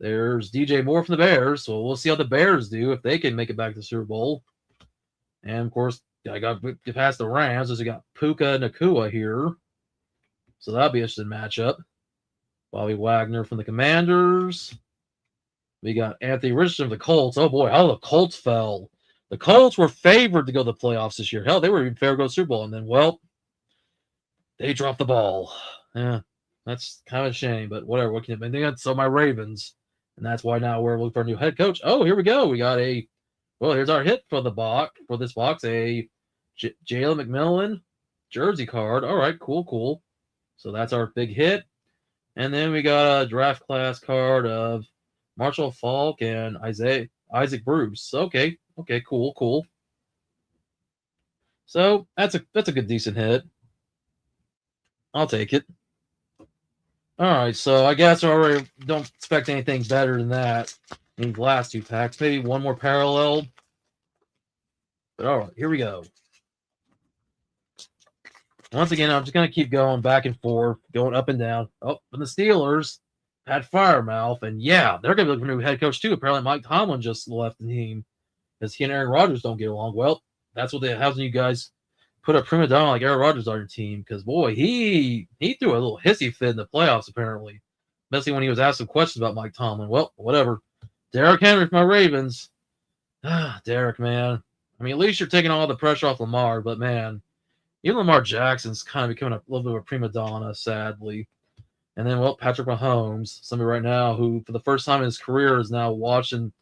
There's DJ Moore from the Bears. So we'll see how the Bears do if they can make it back to the Super Bowl. And of course, I got to pass the Rams as we got Puka Nacua here. So that'll be an interesting matchup. Bobby Wagner from the Commanders. We got Anthony Richardson from the Colts. Oh boy, how the Colts fell. The Colts were favored to go to the playoffs this year. Hell, they were even favored to go to the Super Bowl. And then, well, they dropped the ball. Yeah, that's kind of a shame, but whatever. What can you do? So my Ravens. And that's why now we're looking for a new head coach. Oh, here we go. We got here's our hit for this box. A Jalen McMillan jersey card. All right, cool. So that's our big hit. And then we got a draft class card of Marshall Faulk and Isaac Bruce. Okay, cool. So that's a good decent hit. I'll take it. All right, so I guess I already don't expect anything better than that in the last 2 packs. Maybe one more parallel. But all right, here we go. Once again, I'm just going to keep going back and forth, going up and down. Oh, and the Steelers had Firemouth, and yeah, they're going to be looking for a new head coach too. Apparently, Mike Tomlin just left the team because he and Aaron Rodgers don't get along. Well, that's what happens when you guys put a prima donna like Aaron Rodgers on your team because, boy, he threw a little hissy fit in the playoffs, apparently, especially when he was asked some questions about Mike Tomlin. Well, whatever. Derrick Henry for my Ravens. Derrick, man. I mean, at least you're taking all the pressure off Lamar, but, man, even Lamar Jackson's kind of becoming a little bit of a prima donna, sadly. And then, well, Patrick Mahomes, somebody right now who, for the first time in his career, is now watching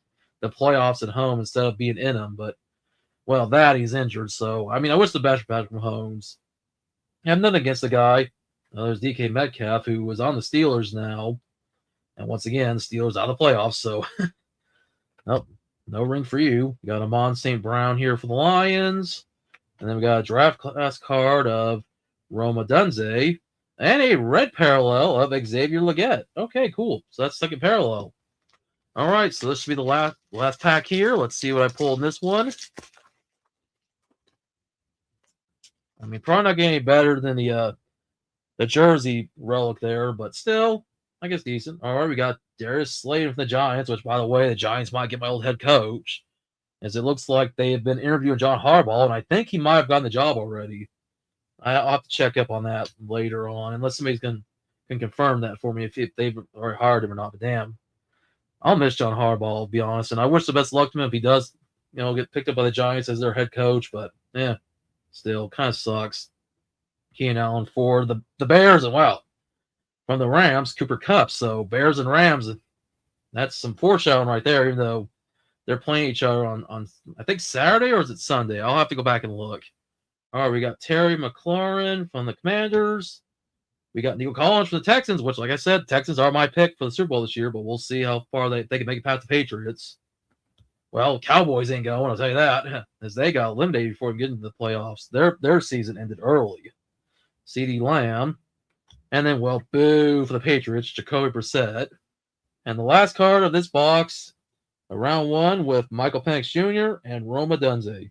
the playoffs at home instead of being in them. But, well, he's injured. So, I mean, I wish the best for Patrick Mahomes. I have nothing against the guy. There's DK Metcalf, who was on the Steelers now. And once again, Steelers out of the playoffs. So, nope, no ring for you. We got Amon St. Brown here for the Lions. And then we got a draft class card of Rome Odunze and a red parallel of Xavier Legette. Okay, cool. So that's second parallel. All right, so this should be the last pack here. Let's see what I pull in this one. I mean, probably not getting any better than the jersey relic there, but still, I guess decent. All right, we got Darius Slayton from the Giants, which, by the way, the Giants might get my old head coach, as it looks like they have been interviewing John Harbaugh, and I think he might have gotten the job already. I'll have to check up on that later on, unless somebody can confirm that for me if they've already hired him or not. But damn, I'll miss John Harbaugh, I'll be honest, and I wish the best luck to him if he does, get picked up by the Giants as their head coach. But yeah, still kind of sucks. Keenan Allen for the Bears, and wow, from the Rams, Cooper Kupp. So Bears and Rams, that's some foreshadowing right there. Even though they're playing each other on I think Saturday, or is it Sunday? I'll have to go back and look. All right, we got Terry McLaurin from the Commanders. We got Nico Collins from the Texans, which, like I said, Texans are my pick for the Super Bowl this year, but we'll see how far they can make it past the Patriots. Well, Cowboys ain't going, I'll tell you that, as they got eliminated before getting to the playoffs. Their season ended early. CeeDee Lamb. And then, well, boo for the Patriots, Jacoby Brissett. And the last card of this box, a round one with Michael Penix Jr. and Roma Dunze.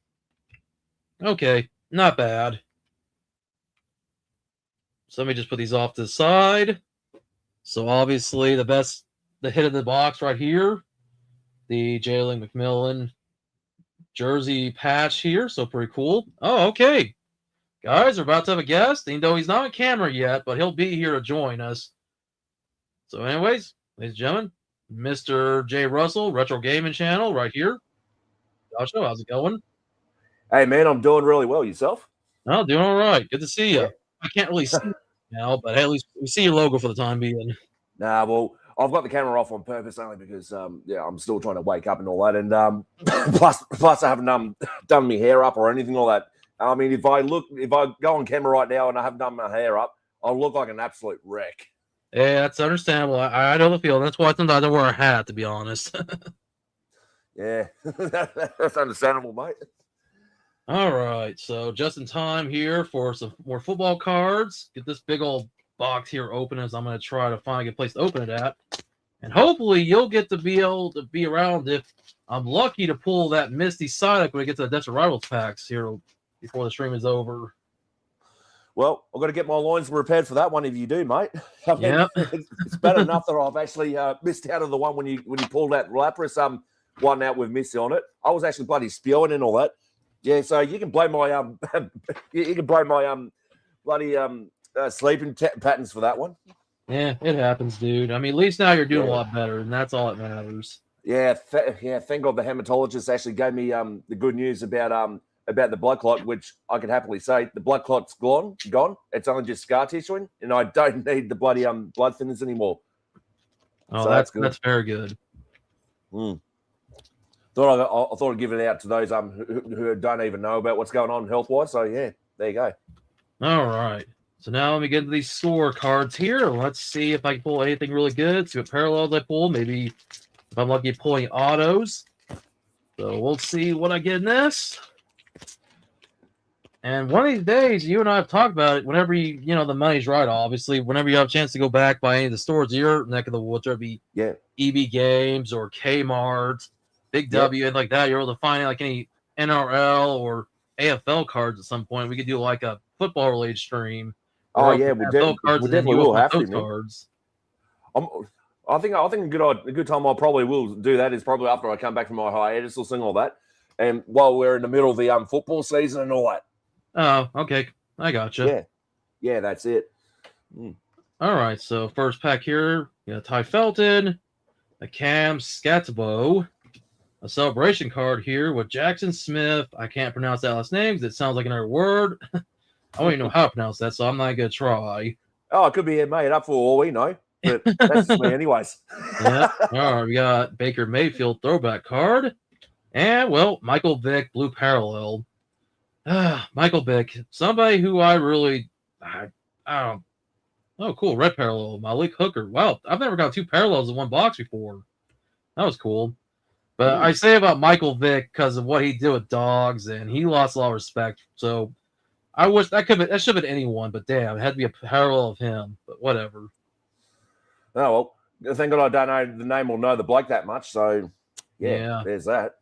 Okay, not bad. So let me just put these off to the side. So obviously the hit of the box right here, the Jalen McMillan jersey patch here. So pretty cool. Oh, okay. Guys, we're about to have a guest, even though he's not on camera yet, but he'll be here to join us. So anyways, ladies and gentlemen, Mr. Jay Russell, Retro Gaming Channel right here. Joshua, how's it going? Hey, man, I'm doing really well. Yourself? Oh, doing all right. Good to see you. Yeah. I can't really see you now, but hey, at least we see your logo for the time being. Nah, well, I've got the camera off on purpose only because, I'm still trying to wake up and all that. And plus I haven't done my hair up or anything like that. I mean, if I go on camera right now and I haven't done my hair up, I'll look like an absolute wreck. Yeah, that's understandable. I know the feeling. That's why sometimes I wear a hat, to be honest. Yeah, that's understandable, mate. All right, so just in time here for some more football cards. Get this big old box here open, as I'm going to try to find a good place to open it at. And hopefully you'll get to be able to be around if I'm lucky to pull that Misty Psyduck when we get to the Desert Rivals packs here before the stream is over. Well, I've got to get my loins prepared for that one if you do, mate. I mean, it's bad enough that I've actually missed out on the one when you pulled that Lapras one out with Misty on it. I was actually bloody spewing and all that. Yeah, so you can blame my bloody sleeping patterns for that one. Yeah, it happens, dude. I mean, at least now you're doing a lot better, and that's all that matters. Yeah, thank God the hematologist actually gave me the good news about the blood clot, which I can happily say the blood clot's gone. It's only just scar tissue, and I don't need the bloody blood thinners anymore. Oh, so that's good. That's very good. I thought I'd give it out to those who don't even know about what's going on health-wise. So, yeah, there you go. All right. So now let me get into these score cards here. Let's see if I can pull anything really good. See what parallels I pull. Maybe if I'm lucky pulling autos. So we'll see what I get in this. And one of these days, you and I have talked about it whenever the money's right, obviously. Whenever you have a chance to go back by any of the stores in your neck of the woods, whether it be EB Games or Kmart, Big W, and like that, you're able to find like any NRL or AFL cards at some point. We could do like a football related stream. Oh yeah, we definitely will have to. Cards. I think a good time I probably will do that is probably after I come back from my hiatus or something all that, and while we're in the middle of the football season and all that. Oh, okay, I gotcha. Yeah, that's it. All right, so first pack here, you got Ty Felton, a Cam Scatabo. A celebration card here with Jackson Smith. I can't pronounce that last name because it sounds like another word. I don't even know how to pronounce that, so I'm not going to try. Oh, it could be made up for all we know, but that's just me anyways. Yeah. All right, we got Baker Mayfield throwback card. And, well, Michael Vick blue parallel. Michael Vick, somebody who I really, I don't. Oh, cool, red parallel. Malik Hooker. Wow, I've never got two parallels in one box before. That was cool. But I say about Michael Vick because of what he did with dogs, and he lost a lot of respect. So I wish that should have been anyone, but damn, it had to be a parallel of him. But whatever. Oh well, thank God I don't know the name or know the bloke that much. So yeah. There's that.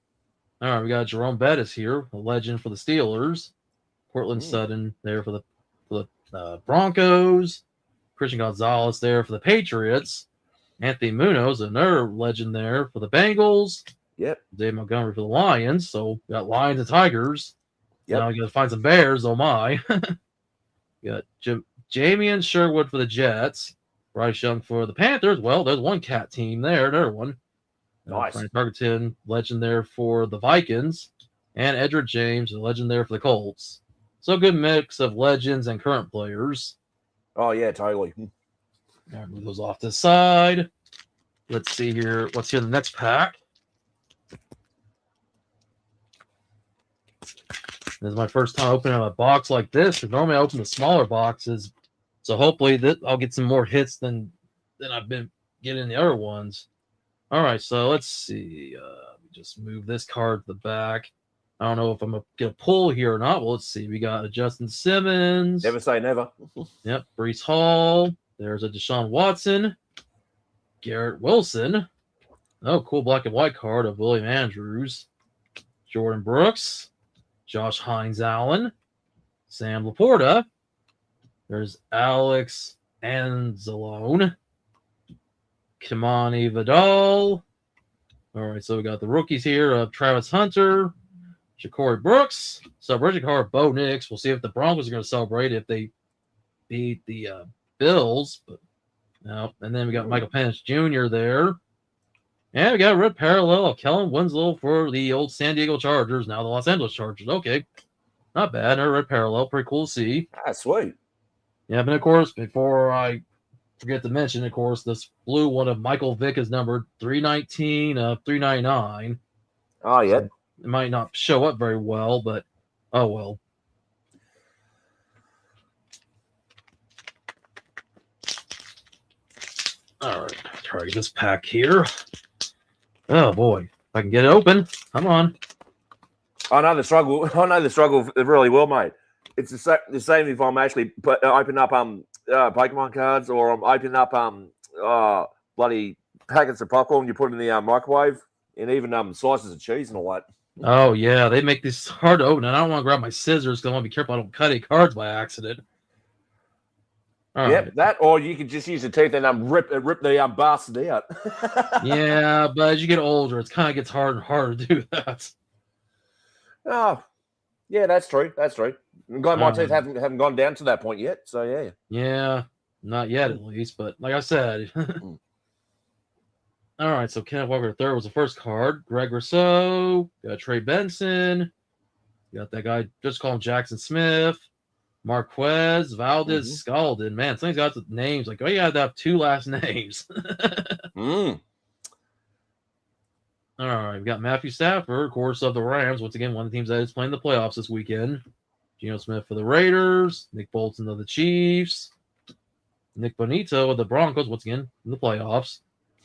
All right, we got Jerome Bettis here, a legend for the Steelers. Cortland Sutton there for the Broncos. Christian Gonzalez there for the Patriots. Anthony Munoz, another legend there for the Bengals. Yep. Dave Montgomery for the Lions. So we got Lions and Tigers. Yep. Now we got to find some Bears. Oh my. You got Jamian Sherwood for the Jets. Bryce Young for the Panthers. Well, there's one cat team there. Another one. Nice. Frank Tarkenton, legend there for the Vikings. And Edgerrin James, a legend there for the Colts. So a good mix of legends and current players. Oh, yeah, totally. All right, move those off to the side. Let's see here. What's here in the next pack? This is my first time opening a box like this. Normally I open the smaller boxes. So hopefully I'll get some more hits than I've been getting in the other ones. All right, so let's see. Just move this card to the back. I don't know if I'm going to get a pull here or not. Well, let's see. We got a Justin Simmons. Never say never. Yep, Breece Hall. There's a Deshaun Watson. Garrett Wilson. Oh, cool black and white card of William Andrews. Jordan Brooks. Josh Hines Allen. Sam Laporta. There's Alex Anzalone. Kimani Vidal. All right, so we got the rookies here of Travis Hunter, Ja'Cory Brooks, celebration card, Bo Nix. We'll see if the Broncos are going to celebrate if they beat the Bills. But no. And then we got Michael Penix Jr. there. And we got a red parallel of Kellen Winslow for the old San Diego Chargers, now the Los Angeles Chargers. Okay, not bad. A red parallel, pretty cool to see. That's sweet. Yeah, but of course, before I forget to mention, of course, this blue one of Michael Vick is numbered 319 of 399. Oh, yeah. So it might not show up very well, but oh well. All right, try to get this pack here. Oh boy, if I can get it open. Come on. I know the struggle. I know the struggle really well, mate. It's the same if I'm actually opening up Pokemon cards, or I'm opening up bloody packets of popcorn you put in the microwave, and even slices of cheese and all that. Oh yeah, they make this hard to open, and I don't want to grab my scissors because I want to be careful I don't cut any cards by accident. All yep, right. that, or you could just use the teeth and rip the bastard out. Yeah, but as you get older, it kind of gets harder and harder to do that. Oh, yeah, that's true. That's true. I'm glad my teeth haven't gone down to that point yet. So yeah. Yeah, not yet at least, but like I said. All right, so Kenneth Walker III was the first card. Greg Rousseau, got Trey Benson, got that guy, just call him Jackson Smith, Marquez, Valdez, Scaldon. Man, somebody's got the names like, oh, you had to have two last names. All right, we got Matthew Stafford, of course, of the Rams. Once again, one of the teams that is playing the playoffs this weekend. Geno Smith for the Raiders, Nick Bolton of the Chiefs, Nick Bonito of the Broncos, once again, in the playoffs.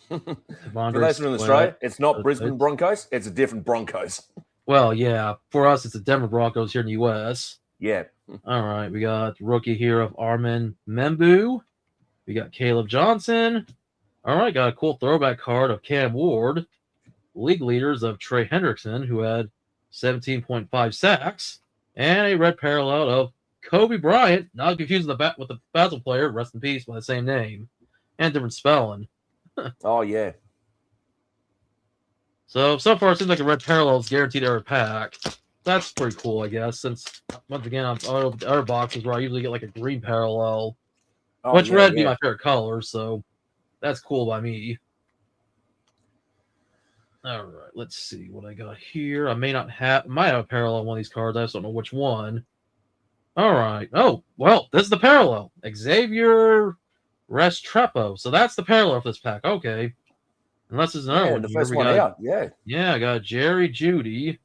For those in Australia, it's not Brisbane Broncos, it's a different Broncos. Well, yeah, for us, it's the Denver Broncos here in the U.S. Yeah. All right, we got rookie here of Armin Membu. We got Caleb Johnson. All right, got a cool throwback card of Cam Ward. League leaders of Trey Hendrickson, who had 17.5 sacks. And a red parallel of Kobe Bryant, not confusing with the Basel player, rest in peace, by the same name, and different spelling. Oh, yeah. So far, it seems like a red parallel is guaranteed every pack. That's pretty cool, I guess, since, once again, on other boxes where I usually get like a green parallel, which red would be my favorite color, so that's cool by me. All right, let's see what I got here. I might have a parallel on one of these cards. I just don't know which one. All right. Oh, well, this is the parallel. Xavier Restrepo. So that's the parallel for this pack. Okay. Unless there's another one. The first one out. Yeah. Yeah, I got Jerry Jeudy,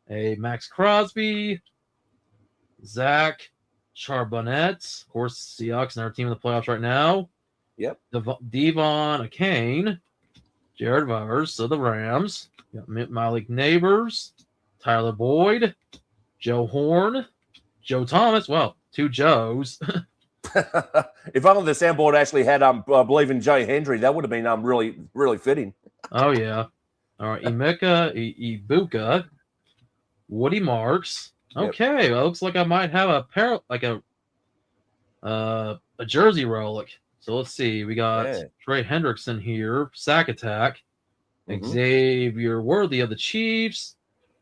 a Max Crosby, Zach Charbonnet. Of course, Seahawks and our team in the playoffs right now. Yep. Devon Akane. Jared Vowers of the Rams. Got Malik Neighbors, Tyler Boyd, Joe Horn, Joe Thomas. Well, two Joes. If only the soundboard actually had I believe in Joe Hendry, that would have been really, really fitting. Oh yeah. All right, Emeka Ibuka, Woody Marks. Okay, well, looks like I might have a jersey relic. So let's see. We got Trey Hendrickson here, sack attack. Xavier Worthy of the Chiefs.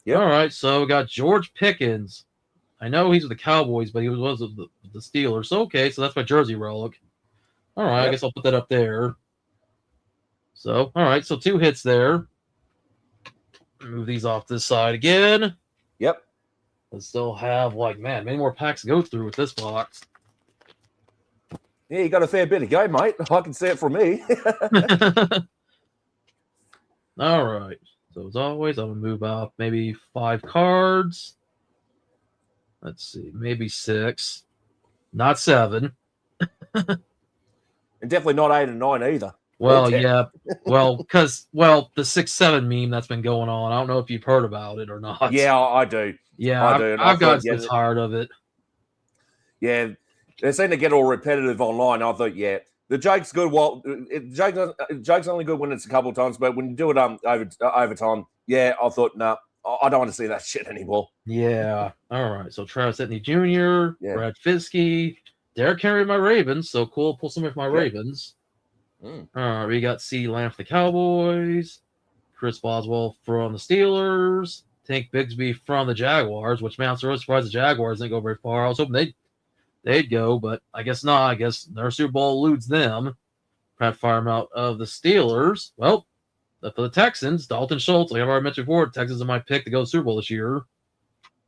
Yep. All right, so we got George Pickens I know he's with the Cowboys, but he was with the Steelers. So, okay, so that's my jersey relic. All right, I guess I'll put that up there. So, all right, so 2 hits there. Move these off this side again. Yep. I still have, many more packs to go through with this box. Yeah, you got a fair bit to go, mate. I can see it from me. All right. So as always, I'm going to move up maybe 5 cards. Let's see, maybe 6. Not 7. And definitely not 8 and 9 either. Well, yeah. Well, because, the 6-7 meme that's been going on. I don't know if you've heard about it or not. Yeah, I do. Yeah, I've gotten so tired of it. Yeah, they seem to get all repetitive online. I thought, yeah, the joke's good. Well, joke's only good when it's a couple of times, but when you do it over time, yeah, I thought, no, I don't want to see that shit anymore. Yeah. All right. So Travis Etienne Jr., Brad Fiske, Derrick Henry, my Ravens. So cool. Pull some of my Ravens. All right. We got CeeDee Lamb for the Cowboys, Chris Boswell from the Steelers, Tank Bigsby from the Jaguars, which, man, I'm so surprised the Jaguars didn't go very far. I was hoping they'd go, but I guess not. I guess their Super Bowl eludes them. Pat Farm out of the Steelers. Well, for the Texans, Dalton Schultz, like I've already mentioned before, Texans are my pick to go to the Super Bowl this year.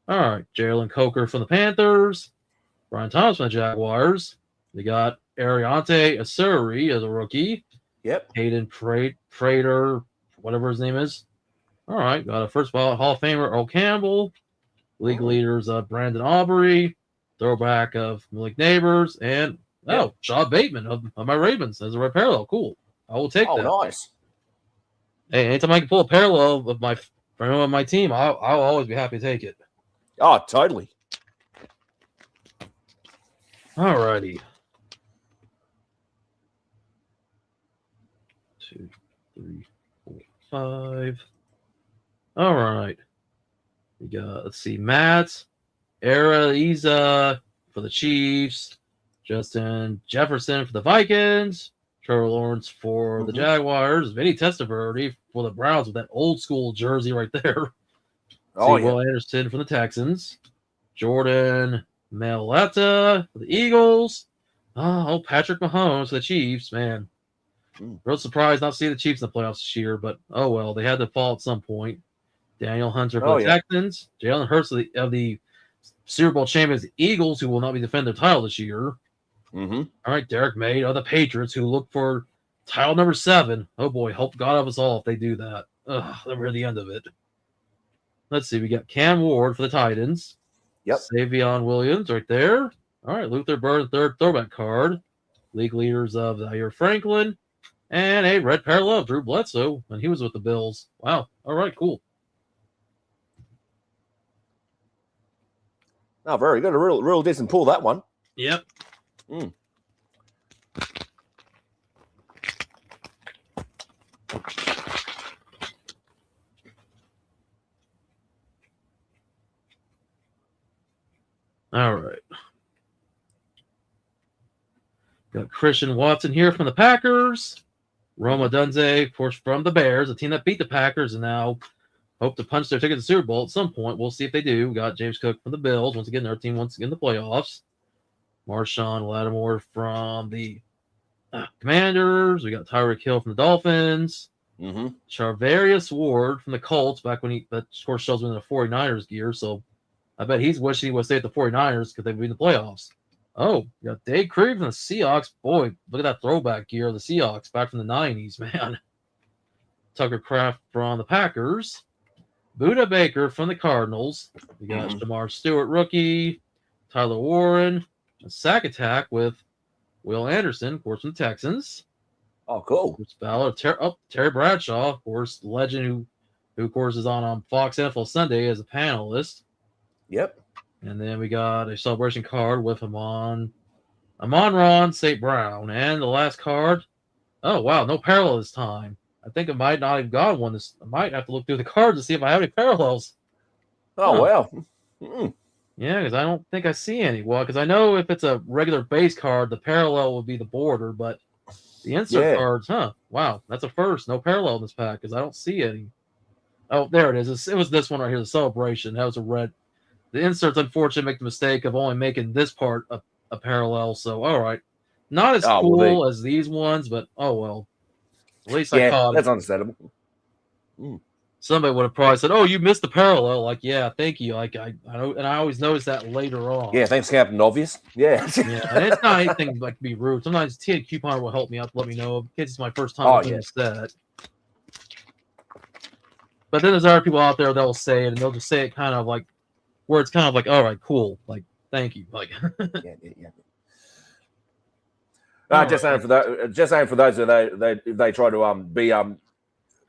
All right, Jalen Coker from the Panthers, Brian Thomas from the Jaguars. We got Ariante Asuri as a rookie. Yep. Hayden Prater, whatever his name is. All right, got a first ballot Hall of Famer Earl Campbell. League leaders Brandon Aubrey. Throwback of Malik Neighbors. And, Shaw Bateman of my Ravens as a red parallel. Cool. I will take that. Oh, nice. Hey, anytime I can pull a parallel of my team, I'll always be happy to take it. Oh, totally. All righty. 2, 3, 4, 5. All right. We got, let's see, Matt Araiza for the Chiefs, Justin Jefferson for the Vikings, Trevor Lawrence for the Jaguars, Vinny Testaverde for the Browns with that old school jersey right there. Will Anderson for the Texans, Jordan Mailata for the Eagles. Patrick Mahomes for the Chiefs, man. Real surprised not to see the Chiefs in the playoffs this year, but oh well, they had to fall at some point. Daniel Hunter for the Texans, Jalen Hurts of the Super Bowl champions, the Eagles, who will not be defending their title this year. All right, Derek May of the Patriots, who look for title number 7. Oh boy, hope God of us all if they do that. Then we're at the end of it. Let's see, we got Cam Ward for the Titans. Yep. Savion Williams right there. All right, Luther Bird, third throwback card. League leaders of Zaire Franklin. And a red parallel of Drew Bledsoe when he was with the Bills. Wow. All right, cool. Oh, very good. A real decent pull, that one. Yep. All right. Got Christian Watson here from the Packers. Roma Dunze, of course, from the Bears, a team that beat the Packers and now hope to punch their ticket to the Super Bowl at some point. We'll see if they do. We got James Cook from the Bills. Once again, their team once again in the playoffs. Marshawn Lattimore from the Commanders. We got Tyreek Hill from the Dolphins. Charvarius Ward from the Colts back when that, of course, shows him in the 49ers gear. So I bet he's wishing he would stay at the 49ers because they'd be in the playoffs. Oh, you got Dave Krieg from the Seahawks. Boy, look at that throwback gear of the Seahawks back from the 90s, man. Tucker Kraft from the Packers. Buda Baker from the Cardinals. We got Shamar Stewart, rookie. Tyler Warren. A sack attack with Will Anderson, of course, from the Texans. Oh, cool. Terry Bradshaw, of course, the legend who of course, is on Fox NFL Sunday as a panelist. Yep. And then we got a celebration card with Amon-Ra St. Brown. And the last card, oh, wow, no parallel this time. I think I might not have got one. I might have to look through the cards to see if I have any parallels. Oh, wow. Yeah, because I don't think I see any. Well, because I know if it's a regular base card, the parallel would be the border, but the insert cards, wow, that's a first. No parallel in this pack because I don't see any. Oh, there it is. It was this one right here, the celebration. That was a red the inserts, unfortunately, make the mistake of only making this part a parallel. So, all right. Not as cool as these ones, but oh well. At least I caught that's it. understandable. Somebody would have probably said, "Oh, you missed the parallel." Like, yeah, thank you. Like, I know, and I always notice that later on. Yeah, thanks, Captain Obvious. Yeah, yeah, and it's not anything like to be rude. Sometimes Tia Couponer will help me out, let me know. It's my first time doing this set. But then there's other people out there that will say it, and they'll just say it kind of like, where it's kind of like, all right, cool, like, thank you, like. Just saying for those who they try to be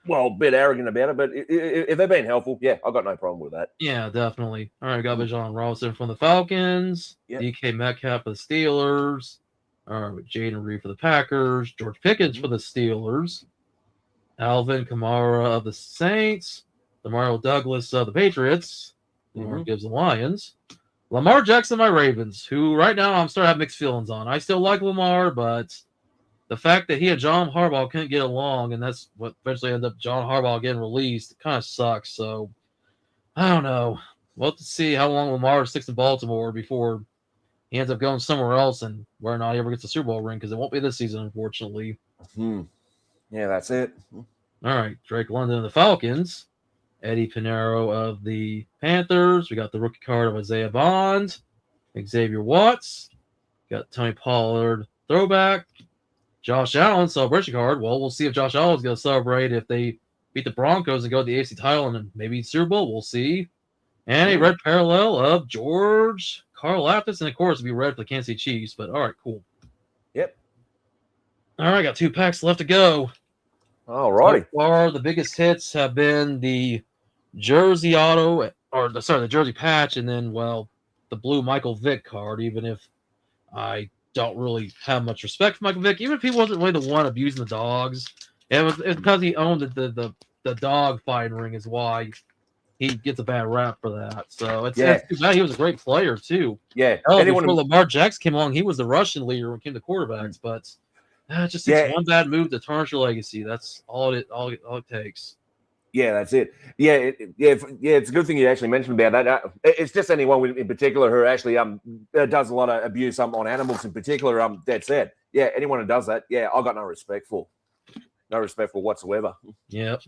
well, a bit arrogant about it, but if they're being helpful, yeah, I've got no problem with that. Yeah, definitely. All right, we got Bijan Robinson from the Falcons, DK Metcalf for the Steelers, all right, Jaden Reed for the Packers, George Pickens for the Steelers, Alvin Kamara of the Saints, Demario Douglas of the Patriots, Lamar Gibbs the Lions, Lamar Jackson my Ravens, who right now I'm starting to have mixed feelings on. I still like Lamar, but the fact that he and John Harbaugh couldn't get along, and that's what eventually ended up John Harbaugh getting released, it kind of sucks. So, I don't know. We'll have to see how long Lamar sticks in Baltimore before he ends up going somewhere else and whether or not he ever gets a Super Bowl ring, because it won't be this season, unfortunately. Yeah, that's it. All right, Drake London of the Falcons, Eddie Pinheiro of the Panthers. We got the rookie card of Isaiah Bond, Xavier Watts. Got Tony Pollard throwback. Josh Allen celebration card. Well, we'll see if Josh Allen's going to celebrate if they beat the Broncos and go to the AFC title and maybe Super Bowl. We'll see. And a red parallel of George Karlaftis, and of course, it'll be red for the Kansas City Chiefs. But all right, cool. Yep. All right, got 2 packs left to go. All righty. So far, the biggest hits have been the jersey auto, the jersey patch, and then, well, the blue Michael Vick card, even if I don't really have much respect for Michael Vick, even if he wasn't really the one abusing the dogs. It's because he owned the dog fighting ring is why he gets a bad rap for that. So it's too bad. He was a great player too. Yeah. Before Lamar Jackson came along, he was the rushing leader when it came to quarterbacks, but it just takes one bad move to tarnish your legacy. That's all it takes. Yeah, that's it. Yeah, it's a good thing you actually mentioned about that. It's just anyone in particular who actually does a lot of abuse on animals in particular. That's it. Yeah, anyone who does that, yeah, I've got no respect for whatsoever. Yep.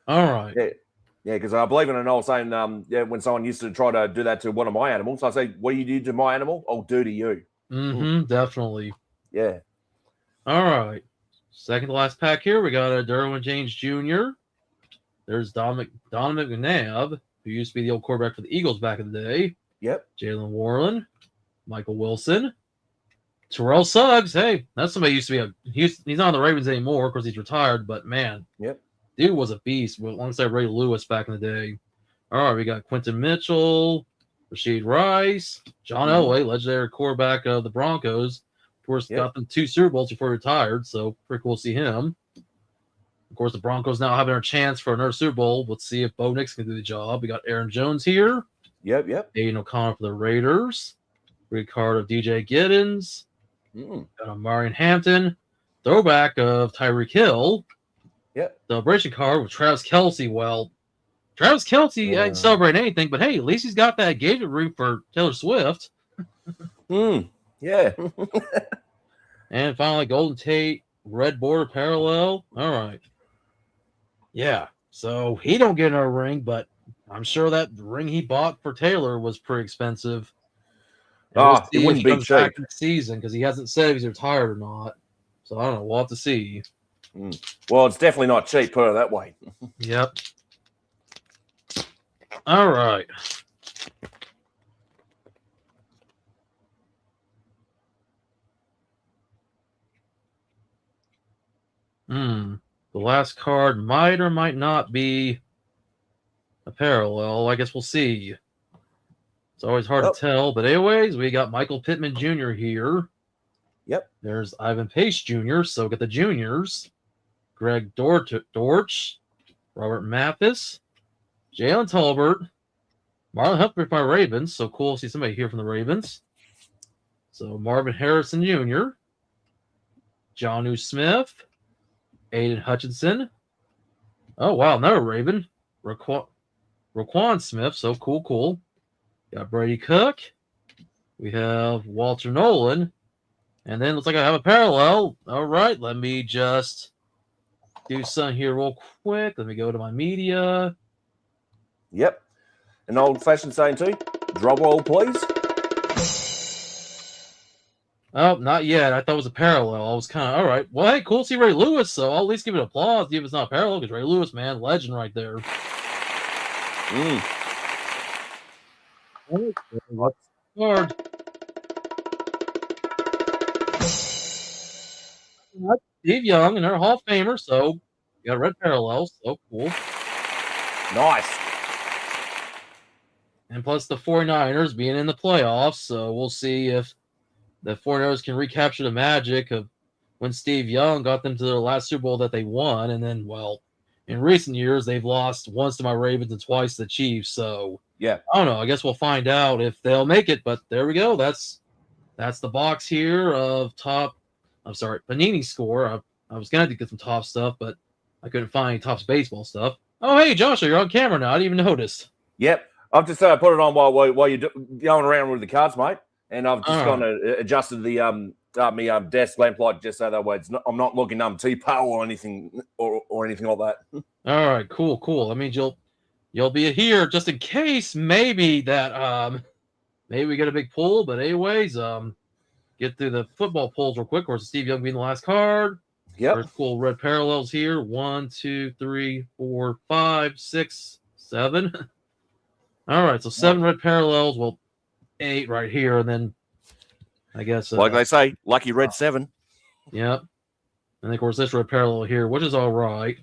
All right. Yeah, because I believe in an old saying. When someone used to try to do that to one of my animals, I say, "What do you do to my animal? I'll do to you." Definitely. Yeah. All right. Second to last pack here, we got a Derwin James Jr. There's Donovan McNabb, who used to be the old quarterback for the Eagles back in the day. Yep. Jalen Warren, Michael Wilson, Terrell Suggs. Hey, that's somebody used to be he's not on the Ravens anymore because he's retired, but man, dude was a beast alongside Ray Lewis back in the day. All right, we got Quentin Mitchell, Rashid Rice, John Elway, legendary quarterback of the Broncos. Of course, got them 2 Super Bowls before he retired, so pretty cool to see him. Of course, the Broncos now having a chance for another Super Bowl. Let's see if Bo Nix can do the job. We got Aaron Jones here. Yep. Aiden O'Connor for the Raiders. Rookie card of DJ Giddens. Got a Marion Hampton. Throwback of Tyreek Hill. Yep. Celebration card with Travis Kelce. Well, Travis Kelce ain't celebrating anything, but hey, at least he's got that engagement ring for Taylor Swift. Yeah. And finally, Golden Tate, red border parallel. All right. Yeah. So he don't get a ring, but I'm sure that ring he bought for Taylor was pretty expensive. It wouldn't be cheap next season because he hasn't said if he's retired or not. So I don't know. We'll have to see. Well, it's definitely not cheap, put it that way. Yep. All right. The last card might or might not be a parallel. I guess we'll see. It's always hard to tell. But anyways, we got Michael Pittman Jr. here. Yep. There's Ivan Pace Jr., so get the juniors. Greg Dortch, Robert Mathis, Jalen Tolbert, Marlon Humphrey from my Ravens. So cool to see somebody here from the Ravens. So Marvin Harrison Jr., Jonnu Smith, Aiden Hutchinson. Oh, wow, another Raven. Roquan Smith. So cool. Got Brady Cook. We have Walter Nolan. And then looks like I have a parallel. All right, let me just do something here real quick. Let me go to my media. Yep. An old-fashioned saying too. Drum roll, please. Oh, not yet. I thought it was a parallel. I was kind of, all right. Well, hey, cool to see Ray Lewis, so I'll at least give it applause, even if it's not a parallel, because Ray Lewis, man, legend right there. What? Card. Steve Young, and they're a Hall of Famer, so you got red parallels. So cool. Nice. And plus the 49ers being in the playoffs, so we'll see if the 49ers can recapture the magic of when Steve Young got them to their last Super Bowl that they won. And then, well, in recent years, they've lost once to my Ravens and twice to the Chiefs. So, yeah, I don't know. I guess we'll find out if they'll make it. But there we go. That's the box here of Panini score. I was going to get some top stuff, but I couldn't find any Topps baseball stuff. Oh, hey, Joshua, you're on camera now. I didn't even notice. Yep. I've just put it on while you're going around with the cards, mate. And I've just gone to adjusted the desk lamplight just so that way I'm not looking T-pale or anything or anything like that. All right, cool. That means you'll be here just in case maybe that maybe we get a big pull. But anyways, get through the football polls real quick. Of course, Steve Young being the last card. Yep. There's cool red parallels here. 1, 2, 3, 4, 5, 6, 7. All right, so 7 red parallels. Well, 8 right here, and then I guess like they say, lucky red 7. Yep. And of course this red parallel here, which is all right.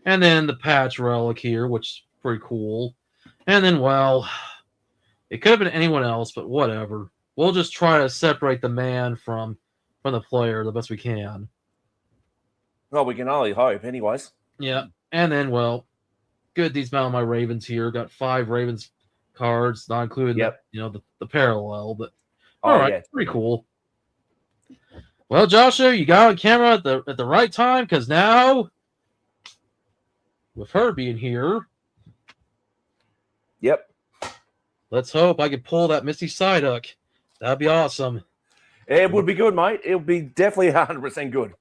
And then the patch relic here, which is pretty cool. And then, well, it could have been anyone else, but whatever. We'll just try to separate the man from the player the best we can. Well, we can only hope, anyways. Yeah. And then, well, good these amount of my Ravens here. Got 5 Ravens cards, not including the parallel, but all right, yeah. Pretty cool. Well, Joshua, you got on camera at the right time, because now with her being here, yep. Let's hope I can pull that Misty Psyduck. That'd be awesome. It would be good, mate. It would be definitely 100% good.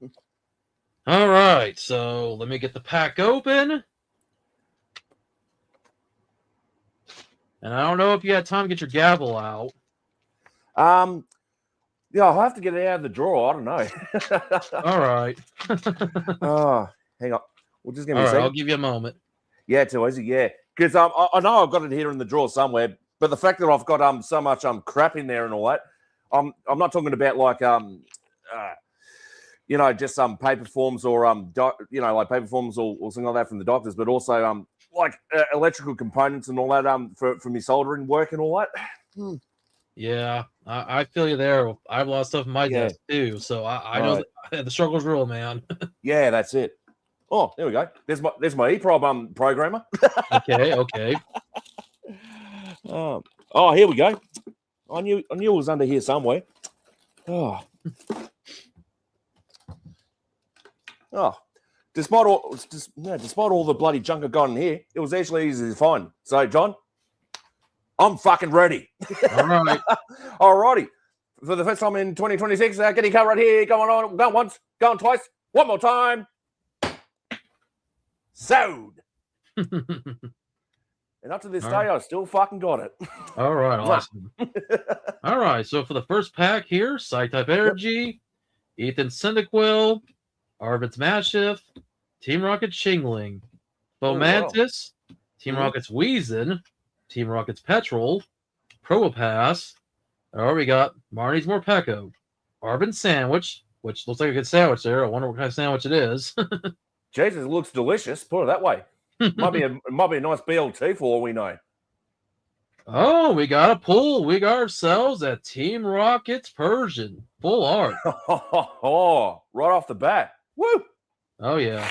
All right, so let me get the pack open. And I don't know if you had time to get your gavel out. Yeah, I'll have to get it out of the drawer. I don't know. All right. Hang on. We'll just give me a All right, second. I'll give you a moment. Yeah, too easy. Yeah, because I know I've got it here in the drawer somewhere, but the fact that I've got so much crap in there and all that, I'm not talking about like just some paper forms or like paper forms or something like that from the doctors, but also like electrical components and all that for me soldering work and all that. Yeah, I feel you there. I've lost stuff in my desk too, so I know the struggle's real, man. Yeah, that's it. Oh, there we go. There's my EEPROM programmer. Okay. Oh, here we go. I knew it was under here somewhere. Oh. Despite all the bloody junk I've got in here, it was actually easy to find. So, John, I'm fucking ready. All right. All righty. For the first time in 2026, get your car right here. Going once, going twice. One more time. Sold. And up to this day, I still fucking got it. All right, awesome. All right, so for the first pack here, Psy-Type Energy, Ethan Cyndaquil, Arvids Mashif, Team Rocket Shingling, Fomantis, Team Rocket's Weezin, Team Rocket's Petrol, Probopass. We got Marnie's Morpeko, Arvin Sandwich, which looks like a good sandwich there. I wonder what kind of sandwich it is. Jesus, it looks delicious. Put it that way. Might be a nice BLT for all we know. Oh, we got a pull. We got ourselves a Team Rockets Persian. Full art. Right off the bat. Woo! Oh, yeah.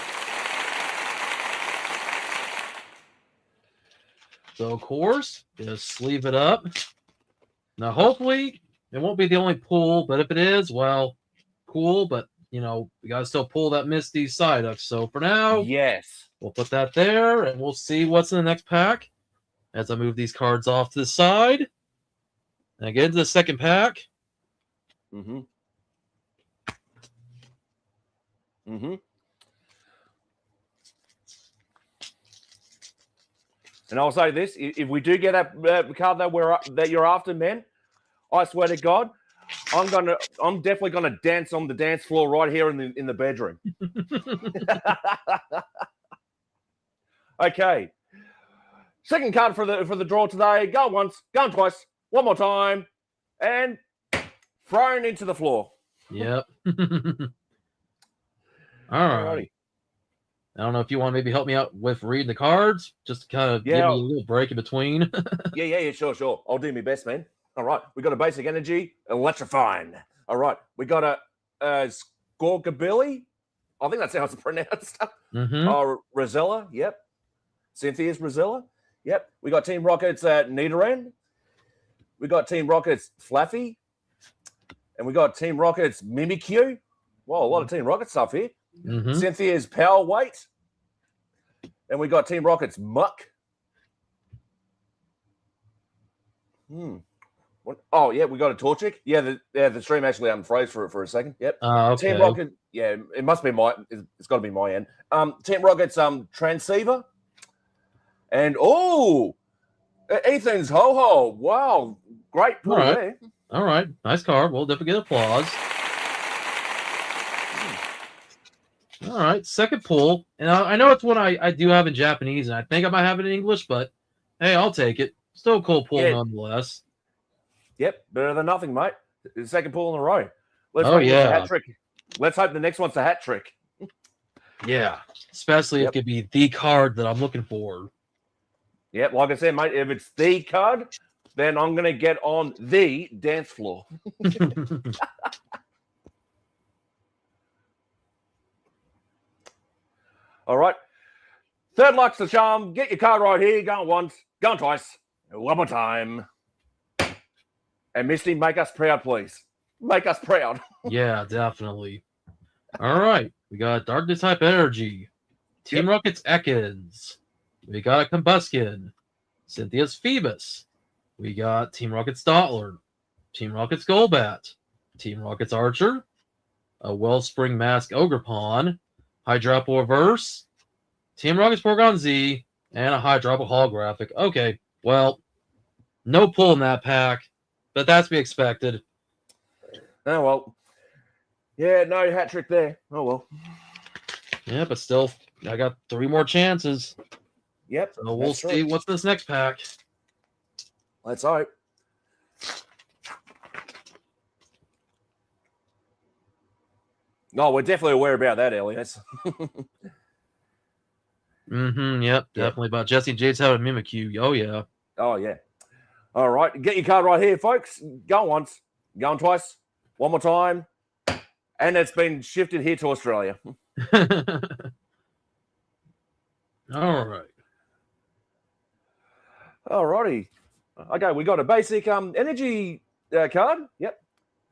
So, of course, just sleeve it up. Now, hopefully, it won't be the only pull, but if it is, well, cool. But, we got to still pull that Misty Psyduck. So, for now, yes, we'll put that there, and we'll see what's in the next pack. as I move these cards off to the side. And I get into the second pack. Mm-hmm. Mm-hmm. And I'll say this: if we do get that card that you're after, man, I swear to God, I'm definitely gonna dance on the dance floor right here in the bedroom. Okay. Second card for the draw today. Going once, going twice, one more time, and thrown into the floor. Yep. All right. Alrighty. I don't know if you want to maybe help me out with reading the cards, just to kind of give me a little break in between. Yeah, sure. I'll do my best, man. All right, we got a basic energy, electrifying. All right, we got a Scorgabilly. I think that's how it's pronounced. Rosella, yep. Cynthia's Rosella, yep. We got Team Rocket's Nidoran. We got Team Rocket's Flaffy. And we got Team Rocket's Mimikyu. Wow, a lot of Team Rocket stuff here. Cynthia's Power Weight. And we got Team Rocket's Muck. Oh, yeah, we got a Torchic. Yeah, the stream actually unfroze for a second. Yep. Okay. Team Rocket, yeah, it must be it's got to be my end. Team Rocket's Transceiver. And, Ethan's Ho-Ho. Wow, great pull there. All right, nice card. We'll definitely get applause. All right, second pull. And I know it's one I do have in Japanese, and I think I might have it in English, but hey, I'll take it. Still a cool pull nonetheless. Yep, better than nothing, mate. The second pull in a row. Let's hope it's a hat trick. Let's hope the next one's a hat trick. Yeah, especially if it could be the card that I'm looking for. Yep, like I said, mate, if it's the card, then I'm going to get on the dance floor. All right. Third luck's the charm. Get your card right here. Going once, going twice, one more time. And Misty, make us proud, please. Make us proud. Yeah, definitely. All right. We got Darkness Type Energy. Team Rocket's Ekans. We got a Combuskin. Cynthia's Phoebus. We got Team Rocket's Dottler. Team Rocket's Golbat. Team Rocket's Archer. A Wellspring Mask Ogerpon. Hydropple Reverse. Team Rocket's Porygon Z. And a Hydropple Holographic. Okay, well, no pull in that pack, but that's to be expected. Oh, well. Yeah, no hat trick there. Oh, well. Yeah, but still, I got 3 more chances. Yep. So we'll see what's this next pack. Let's hope. No, we're definitely aware about that, Elias. Yep, definitely about Jesse and Jade's having a Mimikyu. Oh, yeah. Oh, yeah. All right, get your card right here, folks. Going once, going twice, one more time. And it's been shifted here to Australia. All right. All righty. Okay, we got a basic energy card. Yep.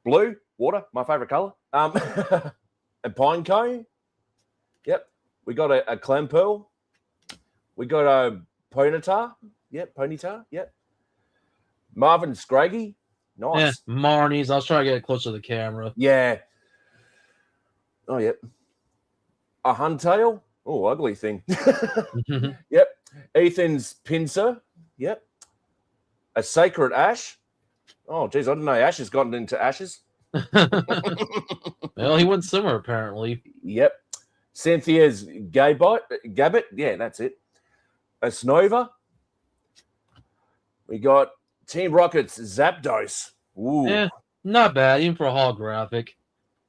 Blue, water, my favorite color. A pine cone. Yep. We got a Clamperl. We got a Ponyta. Yep, Ponyta. Yep. Marvin Scraggy. Nice. Yeah, Marnie's. I was trying to get it closer to the camera. Yeah. Oh, yep. A Huntail. Oh, ugly thing. Yep. Ethan's Pinsir. Yep. A Sacred Ash. Oh, geez, I didn't know Ash has gotten into ashes. Well, he went similar, apparently. Yep. Cynthia's Gabbit. Yeah, that's it. A Snova. We got Team Rocket's Zapdos. Ooh. Yeah, not bad, even for a holographic.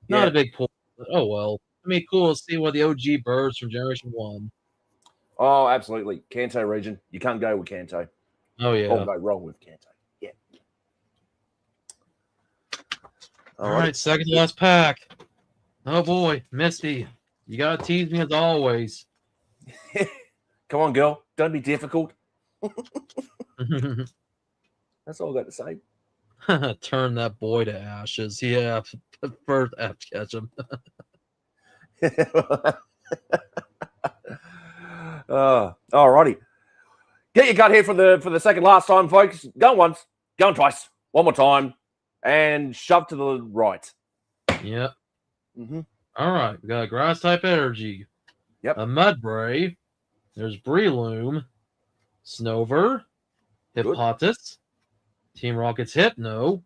Not a big pull. Oh, well. I mean, cool to see one of the OG birds from Generation 1. Oh, absolutely. Kanto region. You can't go with Kanto. Oh, yeah. Or go wrong with Kanto. Yeah. All right, second to last pack. Oh, boy. Misty, you got to tease me as always. Come on, girl. Don't be difficult. That's all I got to say. Turn that boy to ashes. Yeah, first I have to catch him. All righty. Get your gut here for the second last time, folks. Going once, going twice, one more time, and shove to the right. Yep. Mm-hmm. All right. We got a grass type energy. Yep. A Mudbray. There's Breloom. Snover. Hippopotas. Team Rocket's Hypno.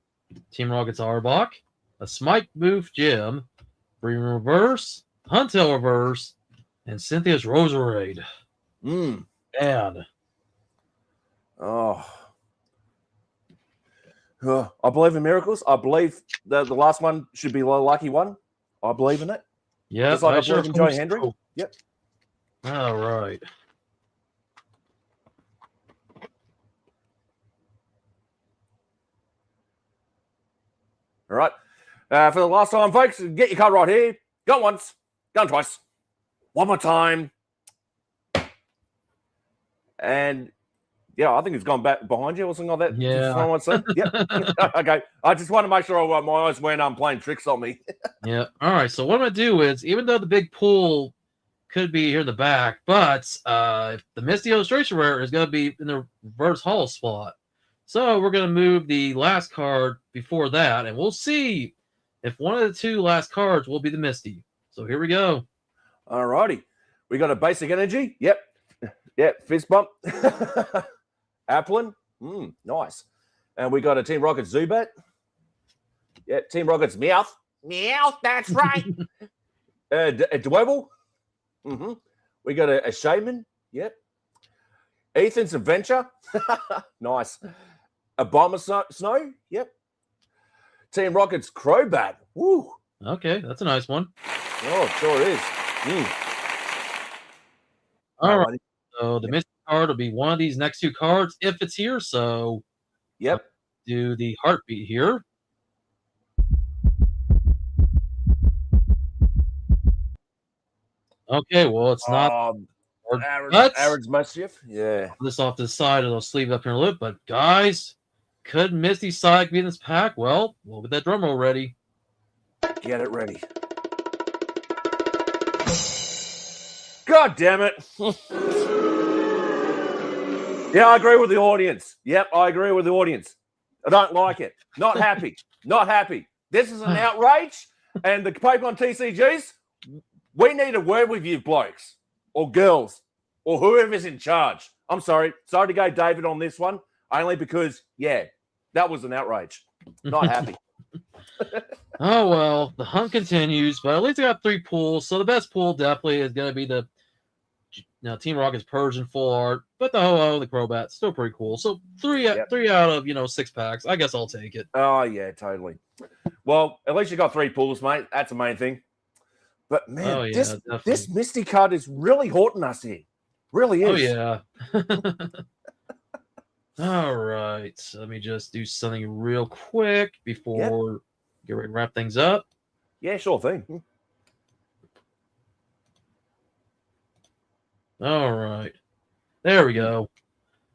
Team Rocket's Arbok. A Smite Move Gym. Breloom Reverse. Huntail Reverse. And Cynthia's Roserade. Mm. Man. Oh. I believe in miracles. I believe that the last one should be the lucky one. I believe in it. Yeah, just like I believe in Joey Hendry. So. Yep. All right. All right. For the last time, folks, get your card right here. Go once, go twice. One more time. And yeah, I think it's gone back behind you or something like that. Yeah. Yep. Okay. I just want to make sure my eyes weren't playing tricks on me. Yeah. All right. So what I'm going to do is, even though the big pool could be here in the back, but the Misty Illustration Rare is going to be in the reverse hall spot. So we're going to move the last card before that, and we'll see if one of the two last cards will be the Misty. So here we go. All righty. We got a basic energy. Yep. Yep. Fist bump. Applin. Nice. And we got a Team Rocket Zubat. Yep. Team Rocket's Meowth. Meowth. That's right. A Dwebble. Mm-hmm. We got a Shaman. Yep. Ethan's Adventure. Nice. A Bomber Snow. Yep. Team Rocket's Crobat. Woo. Okay, that's a nice one. Oh, it sure is. All right. So the Misty card will be one of these next two cards if it's here. So yep. Do the heartbeat here. Okay, well, it's not Aaron's Mischief. Yeah. This off to the side, and I'll sleeve it up here in a little bit. But guys, could Misty Psych be in this pack? Well, we'll get that drum roll ready. Get it ready. God damn it. Yeah, I agree with the audience. Yep, I agree with the audience. I don't like it. Not happy. Not happy. This is an outrage. And the Pokemon TCGs, we need a word with you blokes or girls or whoever's in charge. I'm sorry. Sorry to go David on this one, only because, yeah, that was an outrage. Not happy. Oh, well, the hunt continues, but at least I got 3 pools. So the best pool definitely is going to be the Team Rocket's Persian Full Art, but the Ho-Oh, the Crobat, still pretty cool. So 3 out of 6 packs. I guess I'll take it. Oh, yeah, totally. Well, at least you got 3 pools, mate. That's the main thing. But, man, this Misty card is really haunting us here. Really is. Oh, yeah. All right. So let me just do something real quick before get ready to wrap things up. Yeah, sure thing. All right. There we go.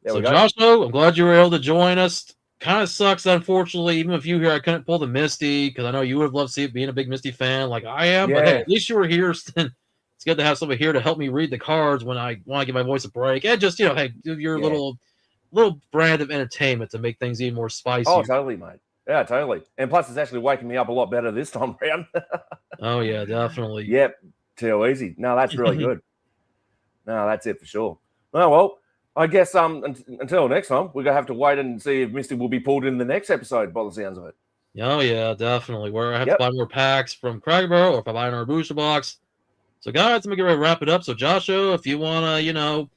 So, Joshua, I'm glad you were able to join us. Kind of sucks, unfortunately, even if you here, I couldn't pull the Misty, because I know you would have loved to see it being a big Misty fan like I am. But hey, at least you were here. It's good to have somebody here to help me read the cards when I want to give my voice a break. And just, hey, do your little brand of entertainment to make things even more spicy. Oh, totally, mate. Yeah, totally. And plus, it's actually waking me up a lot better this time around. Oh, yeah, definitely. Yep. Too easy. No, that's really good. No, that's it for sure. Oh, well, I guess until next time, we're going to have to wait and see if Misty will be pulled in the next episode by the sounds of it. Oh, yeah, definitely. Where I have to buy more packs from Cragbarrow or if I buy another booster box. So, guys, let me get ready to wrap it up. So, Joshua, if you want to,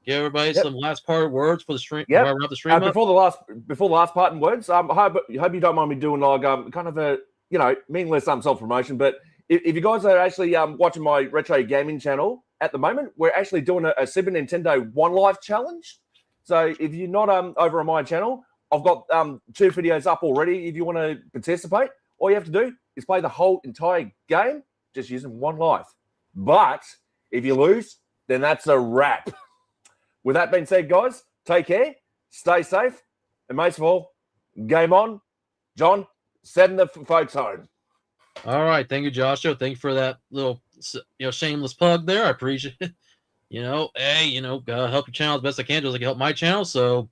give everybody some last part words for the stream. Yeah. Wrap the stream up. Before the last part and words, I hope you don't mind me doing like kind of a meaningless self promotion. But if you guys are actually watching my retro gaming channel at the moment, we're actually doing a Super Nintendo One Life challenge. So if you're not over on my channel, I've got 2 videos up already. If you want to participate, all you have to do is play the whole entire game just using 1 life. But if you lose, then that's a wrap. With that being said, guys, take care, stay safe, and most of all, game on. John, send the folks home. All right. Thank you, Joshua. Thank you for that little shameless plug there. I appreciate it. hey, gotta help your channel as best I can, just like you help my channel. So,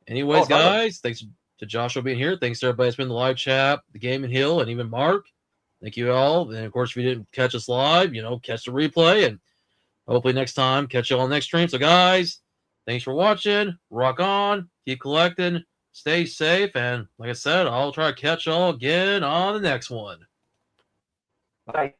anyways, totally. guys, thanks to Joshua being here. Thanks to everybody that's been in the live chat, the Gaming Hill, and even Mark. Thank you all. And of course, if you didn't catch us live, catch the replay, and hopefully next time, catch you all next stream. So, guys, thanks for watching. Rock on, keep collecting, stay safe, and like I said, I'll try to catch y'all again on the next one. Bye.